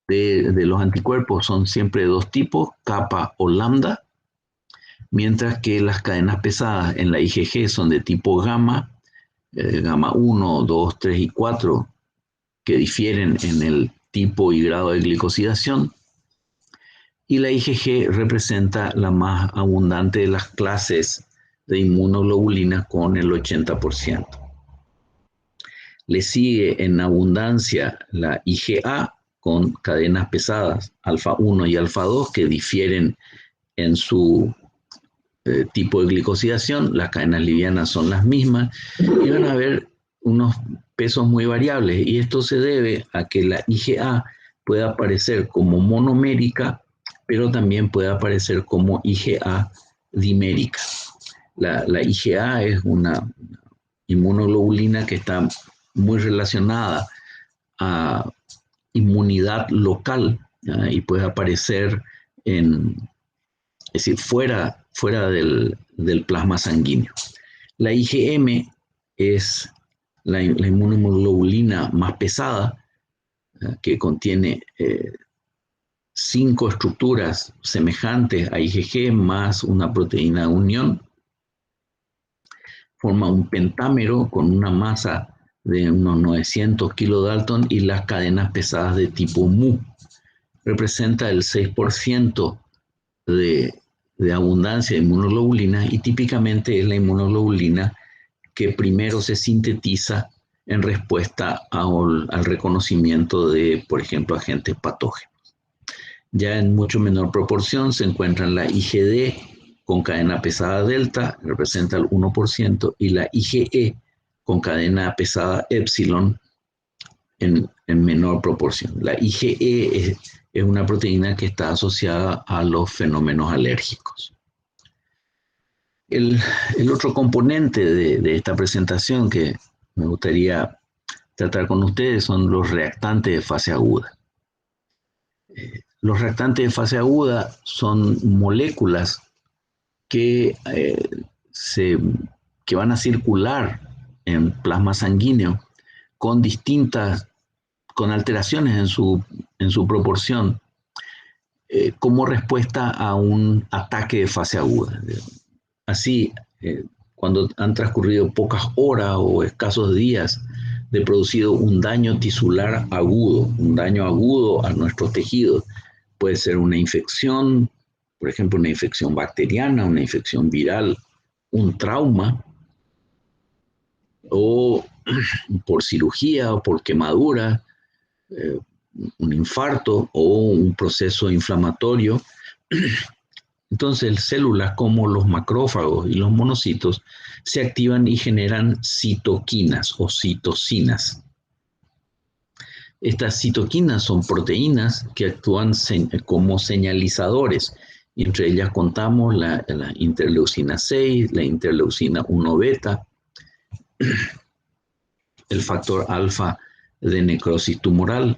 de los anticuerpos son siempre de dos tipos, kappa o lambda, mientras que las cadenas pesadas en la IgG son de tipo gamma, gamma 1, 2, 3 y 4, que difieren en el tipo y grado de glicosidación, y la IgG representa la más abundante de las clases de inmunoglobulina con el 80%. Le sigue en abundancia la IgA con cadenas pesadas alfa 1 y alfa 2 que difieren en su tipo de glicosidación. Las cadenas livianas son las mismas y van a haber unos pesos muy variables, y esto se debe a que la IgA puede aparecer como monomérica, pero también puede aparecer como IgA dimérica. La IgA es una inmunoglobulina que está muy relacionada a inmunidad local, ¿ya? Y puede aparecer es decir, fuera del plasma sanguíneo. La IgM es la inmunoglobulina más pesada, que contiene 5 estructuras semejantes a IgG más una proteína de unión. Forma un pentámero con una masa de unos 900 kilodalton y las cadenas pesadas de tipo mu. Representa el 6% de abundancia de inmunoglobulina y típicamente es la inmunoglobulina que primero se sintetiza en respuesta al reconocimiento de, por ejemplo, agentes patógenos. Ya en mucho menor proporción se encuentran la IgD con cadena pesada delta, representa el 1%, y la IgE con cadena pesada epsilon en menor proporción. La IgE es una proteína que está asociada a los fenómenos alérgicos. El otro componente de esta presentación que me gustaría tratar con ustedes son los reactantes de fase aguda. Los reactantes de fase aguda son moléculas que van a circular en plasma sanguíneo con alteraciones en su proporción, como respuesta a un ataque de fase aguda. Así, cuando han transcurrido pocas horas o escasos días de producido un daño tisular agudo, un daño agudo a nuestros tejidos, puede ser una infección, por ejemplo, una infección bacteriana, una infección viral, un trauma, o por cirugía o por quemadura, un infarto o un proceso inflamatorio. Entonces, células como los macrófagos y los monocitos se activan y generan citoquinas o citocinas. Estas citoquinas son proteínas que actúan como señalizadores. Y entre ellas contamos la interleucina 6, la interleucina 1 beta, el factor alfa de necrosis tumoral,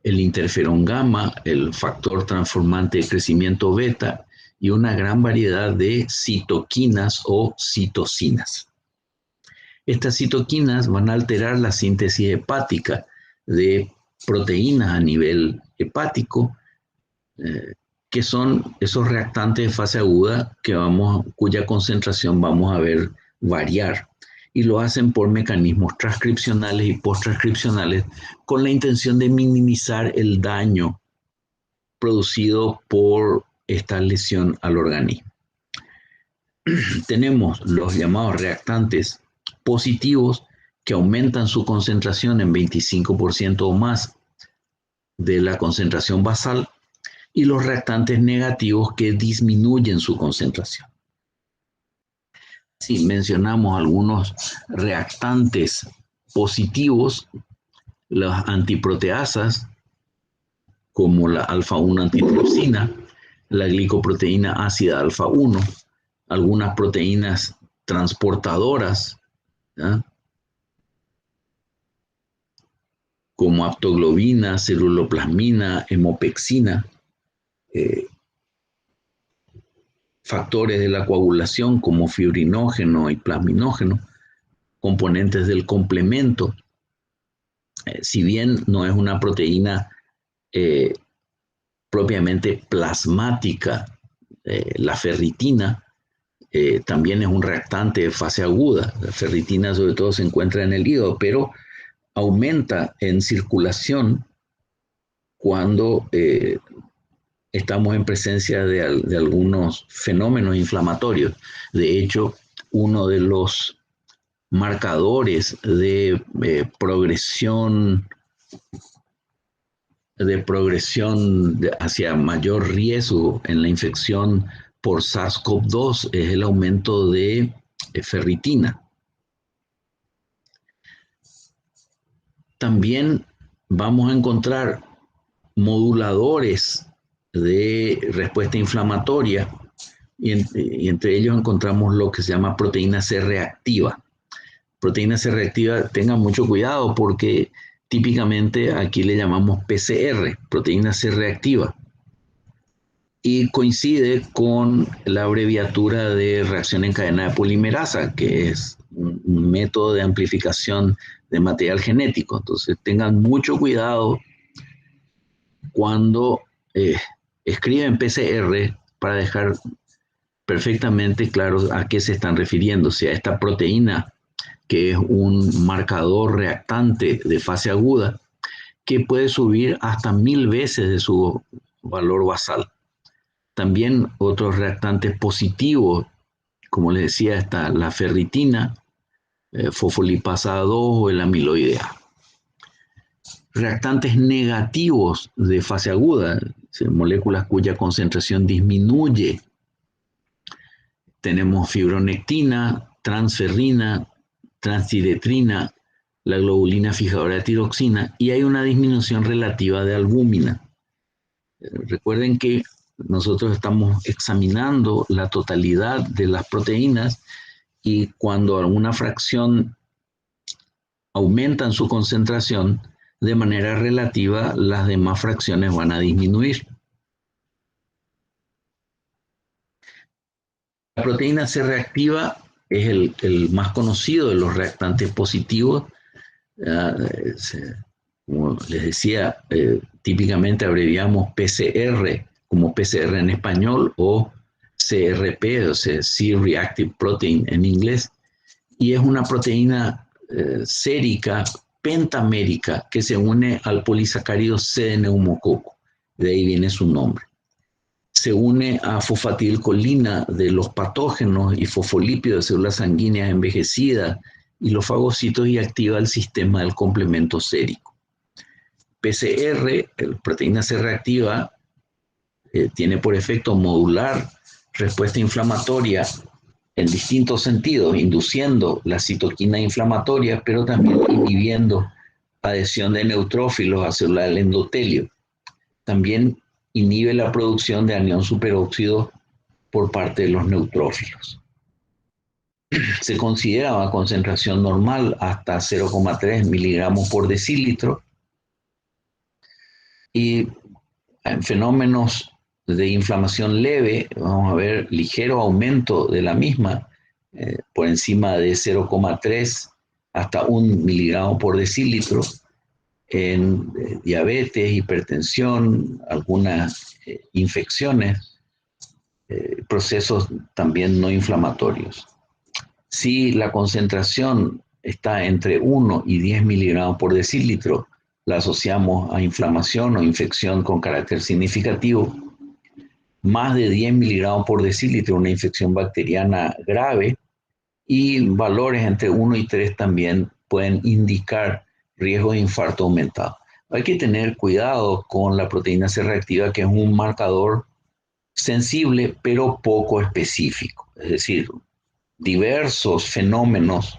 el interferón gamma, el factor transformante de crecimiento beta y una gran variedad de citoquinas o citocinas. Estas citoquinas van a alterar la síntesis hepática de proteínas a nivel hepático, que son esos reactantes de fase aguda cuya concentración vamos a ver variar. Y lo hacen por mecanismos transcripcionales y posttranscripcionales con la intención de minimizar el daño producido por esta lesión al organismo. Tenemos los llamados reactantes positivos que aumentan su concentración en 25% o más de la concentración basal, y los reactantes negativos que disminuyen su concentración. Si mencionamos algunos reactantes positivos, las antiproteasas como la alfa-1 antitripsina, la glicoproteína ácida alfa-1, algunas proteínas transportadoras, ¿ya?, como aptoglobina, ceruloplasmina, hemopexina, factores de la coagulación como fibrinógeno y plasminógeno, componentes del complemento. Si bien no es una proteína propiamente plasmática, la ferritina también es un reactante de fase aguda. La ferritina sobre todo se encuentra en el hígado, pero aumenta en circulación cuando estamos en presencia de algunos fenómenos inflamatorios. De hecho, uno de los marcadores de progresión hacia mayor riesgo en la infección por SARS-CoV-2 es el aumento de ferritina. También vamos a encontrar moduladores de respuesta inflamatoria y entre ellos encontramos lo que se llama proteína C reactiva. Proteína C reactiva, tengan mucho cuidado porque típicamente aquí le llamamos PCR, proteína C reactiva, y coincide con la abreviatura de reacción en cadena de polimerasa, que es un método de amplificación de material genético. Entonces tengan mucho cuidado cuando escriben PCR para dejar perfectamente claro a qué se están refiriendo, si a esta proteína que es un marcador reactante de fase aguda que puede subir hasta 1000 veces de su valor basal. También otros reactantes positivos, como les decía, está la ferritina, fosfolipasa 2 o el amiloide A. Reactantes negativos de fase aguda, moléculas cuya concentración disminuye. Tenemos fibronectina, transferrina, transtiretrina, la globulina fijadora de tiroxina, y hay una disminución relativa de albúmina. Recuerden que nosotros estamos examinando la totalidad de las proteínas y cuando alguna fracción aumenta en su concentración, de manera relativa, las demás fracciones van a disminuir. La proteína C reactiva es el más conocido de los reactantes positivos. Como les decía, típicamente abreviamos PCR como PCR en español o CRP, o sea, C-reactive protein en inglés, y es una proteína sérica pentamérica que se une al polisacárido C de neumococo, de ahí viene su nombre. Se une a fosfatilcolina de los patógenos y fosfolípidos de células sanguíneas envejecidas y los fagocitos y activa el sistema del complemento sérico. PCR, proteína C reactiva, tiene por efecto modular respuesta inflamatoria en distintos sentidos, induciendo la citoquina inflamatoria, pero también inhibiendo adhesión de neutrófilos a células del endotelio. También inhibe la producción de anión superóxido por parte de los neutrófilos. Se considera una concentración normal hasta 0,3 miligramos por decilitro, y en fenómenos de inflamación leve vamos a ver ligero aumento de la misma, por encima de 0,3 hasta 1 miligramo por decilitro en diabetes, hipertensión, algunas infecciones, procesos también no inflamatorios. Si la concentración está entre 1 y 10 miligramos por decilitro, la asociamos a inflamación o infección con carácter significativo. Más de 10 miligramos por decilitro, una infección bacteriana grave, y valores entre 1 y 3 también pueden indicar riesgo de infarto aumentado. Hay que tener cuidado con la proteína C reactiva, que es un marcador sensible pero poco específico. Es decir, diversos fenómenos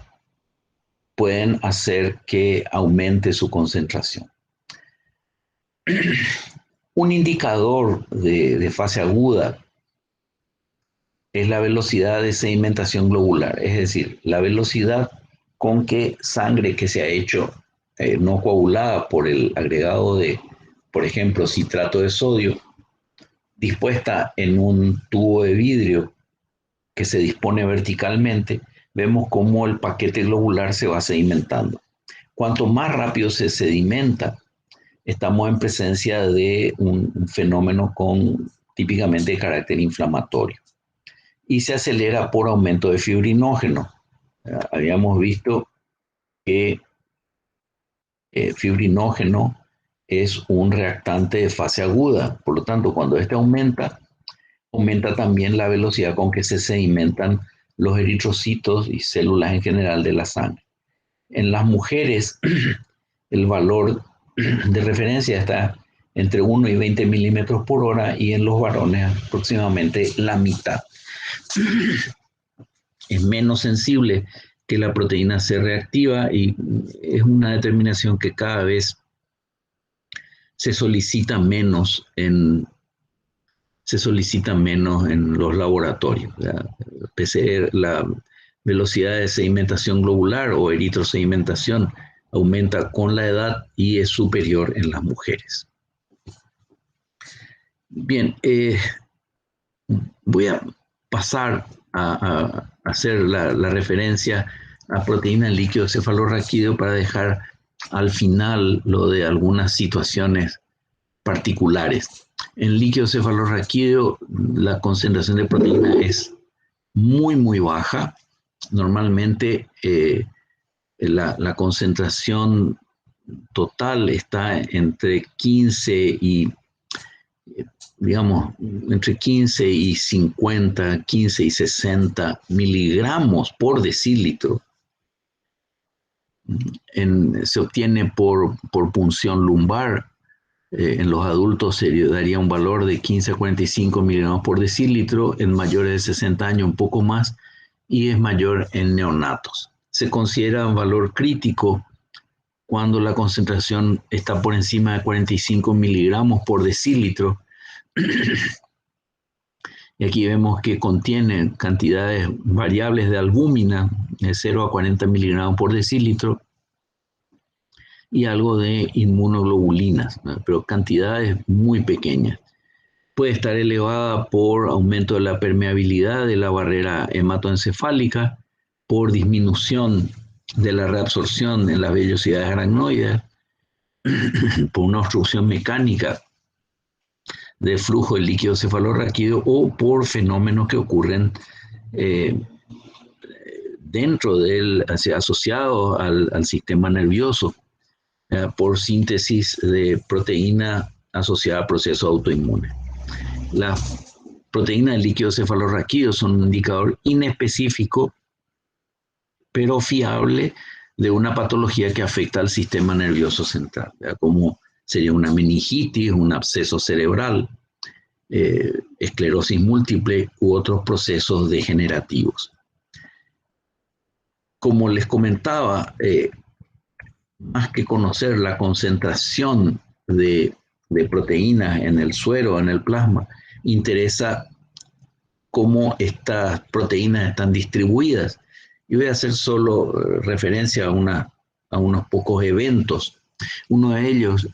pueden hacer que aumente su concentración. Un indicador de fase aguda es la velocidad de sedimentación globular, es decir, la velocidad con que sangre que se ha hecho no coagulada por el agregado de, por ejemplo, citrato de sodio, dispuesta en un tubo de vidrio que se dispone verticalmente, vemos cómo el paquete globular se va sedimentando. Cuanto más rápido se sedimenta, estamos en presencia de un fenómeno típicamente de carácter inflamatorio. Y se acelera por aumento de fibrinógeno. Habíamos visto que fibrinógeno es un reactante de fase aguda. Por lo tanto, cuando este aumenta también la velocidad con que se sedimentan los eritrocitos y células en general de la sangre. En las mujeres, el valor de referencia está entre 1 y 20 milímetros por hora y en los varones aproximadamente la mitad. Es menos sensible que la proteína C reactiva y es una determinación que cada vez se solicita menos en los laboratorios. La PCR, la velocidad de sedimentación globular o eritrosedimentación aumenta con la edad y es superior en las mujeres. Bien, voy a pasar a hacer la referencia a proteína en líquido cefalorraquídeo para dejar al final lo de algunas situaciones particulares. En líquido cefalorraquídeo la concentración de proteína es muy baja. Normalmente la concentración total está entre 15 y digamos, entre 15 y 50, 15 y 60 miligramos por decilitro. Se obtiene por punción lumbar. En los adultos se daría un valor de 15 a 45 miligramos por decilitro, en mayores de 60 años un poco más, y es mayor en neonatos. Se considera un valor crítico cuando la concentración está por encima de 45 miligramos por decilitro. Y aquí vemos que contiene cantidades variables de albúmina, de 0 a 40 miligramos por decilitro, y algo de inmunoglobulinas, ¿no? Pero cantidades muy pequeñas. Puede estar elevada por aumento de la permeabilidad de la barrera hematoencefálica, por disminución de la reabsorción en las vellosidades aracnoides, por una obstrucción mecánica de flujo de líquido cefalorraquídeo o por fenómenos que ocurren dentro asociados al sistema nervioso, por síntesis de proteína asociada a procesos autoinmunes. Las proteínas del líquido cefalorraquídeo son un indicador inespecífico, pero fiable de una patología que afecta al sistema nervioso central, ¿verdad? Como sería una meningitis, un absceso cerebral, esclerosis múltiple u otros procesos degenerativos. Como les comentaba, más que conocer la concentración de proteínas en el suero, en el plasma, interesa cómo estas proteínas están distribuidas. Y voy a hacer solo referencia a unos pocos eventos. Uno de ellos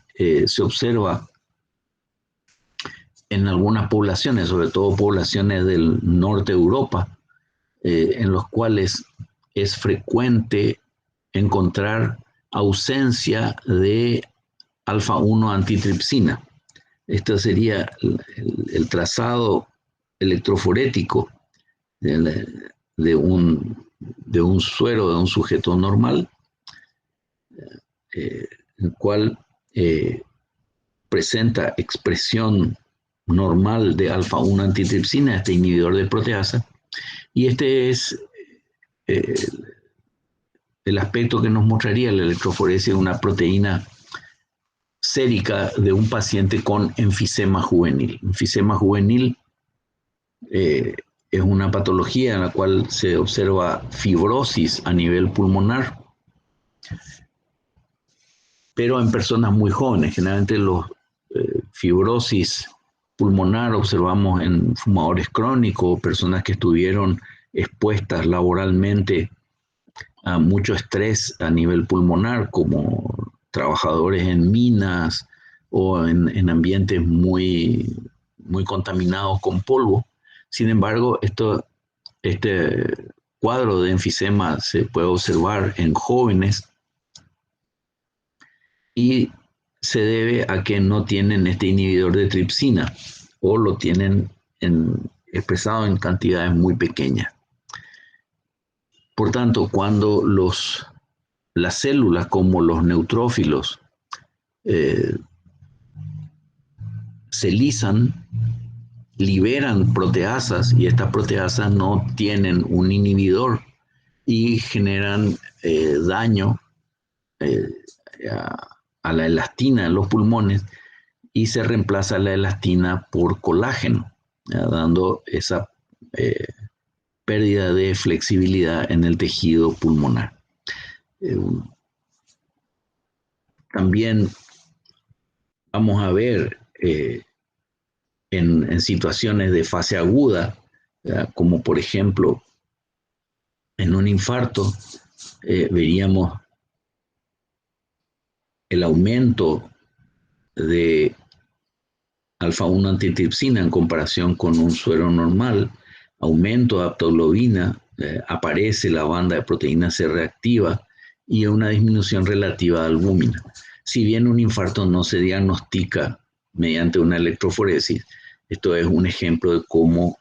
se observa en algunas poblaciones, sobre todo poblaciones del norte de Europa, en los cuales es frecuente encontrar ausencia de alfa-1 antitripsina. Este sería el trazado electroforético de un suero de un sujeto normal, el cual presenta expresión normal de alfa-1 antitripsina, este inhibidor de proteasa, y este es el aspecto que nos mostraría la electroforesia de una proteína sérica de un paciente con enfisema juvenil. Enfisema juvenil es una patología en la cual se observa fibrosis a nivel pulmonar, pero en personas muy jóvenes. Generalmente los fibrosis pulmonar observamos en fumadores crónicos, personas que estuvieron expuestas laboralmente a mucho estrés a nivel pulmonar, como trabajadores en minas o en ambientes muy, muy contaminados con polvo. Sin embargo, este cuadro de enfisema se puede observar en jóvenes y se debe a que no tienen este inhibidor de tripsina o lo tienen expresado en cantidades muy pequeñas. Por tanto, cuando las células como los neutrófilos se lisan, liberan proteasas y estas proteasas no tienen un inhibidor y generan daño a la elastina en los pulmones y se reemplaza la elastina por colágeno, dando esa pérdida de flexibilidad en el tejido pulmonar. También vamos a ver en situaciones de fase aguda, como por ejemplo en un infarto, veríamos el aumento de alfa-1 antitripsina en comparación con un suero normal, aumento de aptoglobina, aparece la banda de proteína C reactiva y una disminución relativa de albúmina. Si bien un infarto no se diagnostica mediante una electroforesis, esto es un ejemplo de cómo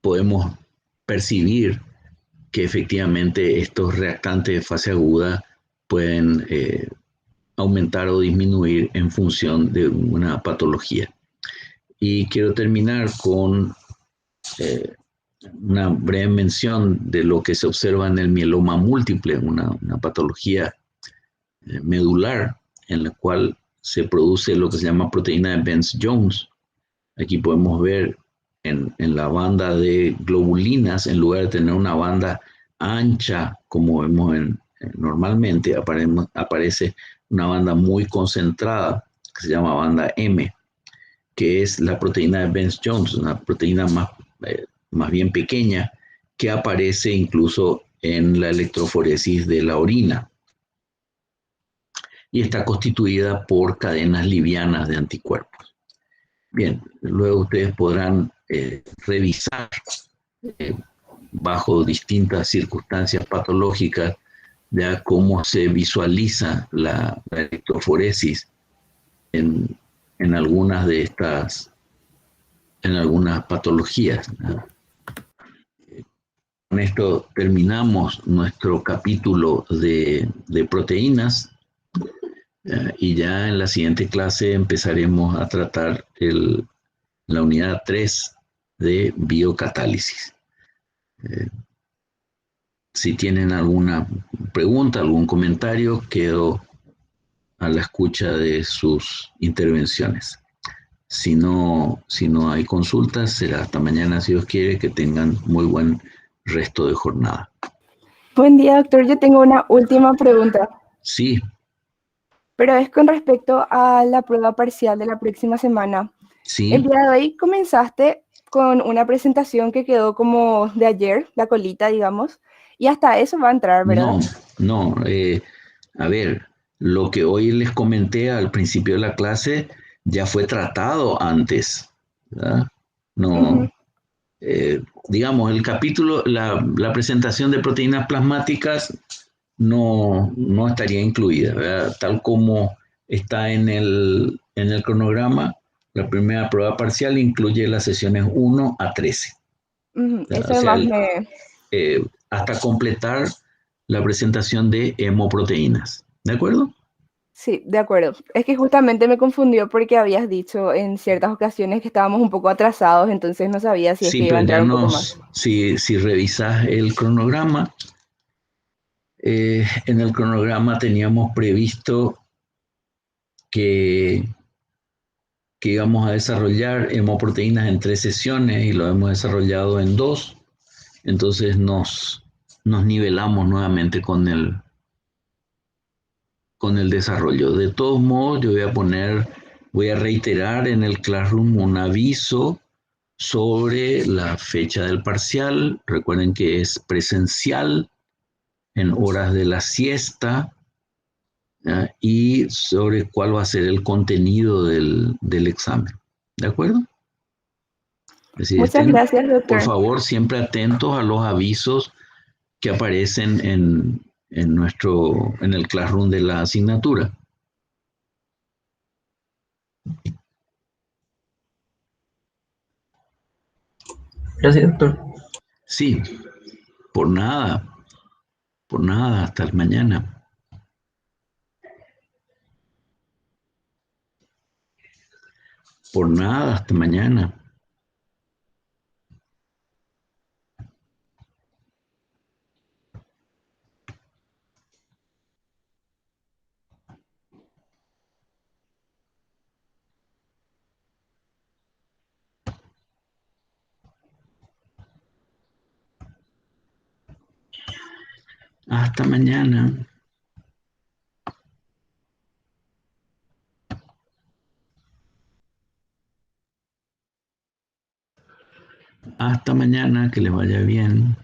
podemos percibir que efectivamente estos reactantes de fase aguda pueden aumentar o disminuir en función de una patología. Y quiero terminar con una breve mención de lo que se observa en el mieloma múltiple, una patología medular en la cual se produce lo que se llama proteína de Bence-Jones. Aquí podemos ver en la banda de globulinas, en lugar de tener una banda ancha como vemos normalmente, aparece una banda muy concentrada que se llama banda M, que es la proteína de Bence-Jones, una proteína más bien pequeña que aparece incluso en la electroforesis de la orina y está constituida por cadenas livianas de anticuerpos. Bien, luego ustedes podrán revisar bajo distintas circunstancias patológicas ya cómo se visualiza la electroforesis en algunas de estas, en algunas patologías, ¿no? Con esto terminamos nuestro capítulo de proteínas y ya en la siguiente clase empezaremos a tratar la unidad 3 de biocatálisis. Si tienen alguna pregunta, algún comentario, quedo a la escucha de sus intervenciones. Si no hay consultas, será hasta mañana si Dios quiere. Que tengan muy buen resto de jornada. Buen día, doctor. Yo tengo una última pregunta. Sí. Pero es con respecto a la prueba parcial de la próxima semana. Sí. El día de hoy comenzaste con una presentación que quedó como de ayer, la colita, digamos, y hasta eso va a entrar, ¿verdad? No. A ver, lo que hoy les comenté al principio de la clase ya fue tratado antes, ¿verdad? No. Digamos, el capítulo, la presentación de proteínas plasmáticas no estaría incluida, ¿verdad? Tal como está en el cronograma, la primera prueba parcial incluye las sesiones 1 a 13. Eso además hasta completar la presentación de hemoproteínas. ¿De acuerdo? Sí, de acuerdo. Es que justamente me confundió porque habías dicho en ciertas ocasiones que estábamos un poco atrasados, entonces no sabía si es que iba a entrar un poco más. Si revisas el cronograma, en el cronograma teníamos previsto que íbamos a desarrollar hemoproteínas en 3 sesiones y lo hemos desarrollado en 2. Entonces nos nivelamos nuevamente con con el desarrollo. De todos modos, yo voy a reiterar en el Classroom un aviso sobre la fecha del parcial. Recuerden que es presencial en horas de la siesta, ¿ya? Y sobre cuál va a ser el contenido del examen. ¿De acuerdo? Es decir, Muchas estén, gracias, por doctor. favor, siempre atentos a los avisos que aparecen en el Classroom de la asignatura. Gracias, doctor. Sí, por nada, hasta mañana. Por nada, hasta mañana. Hasta mañana. Hasta mañana, que les vaya bien.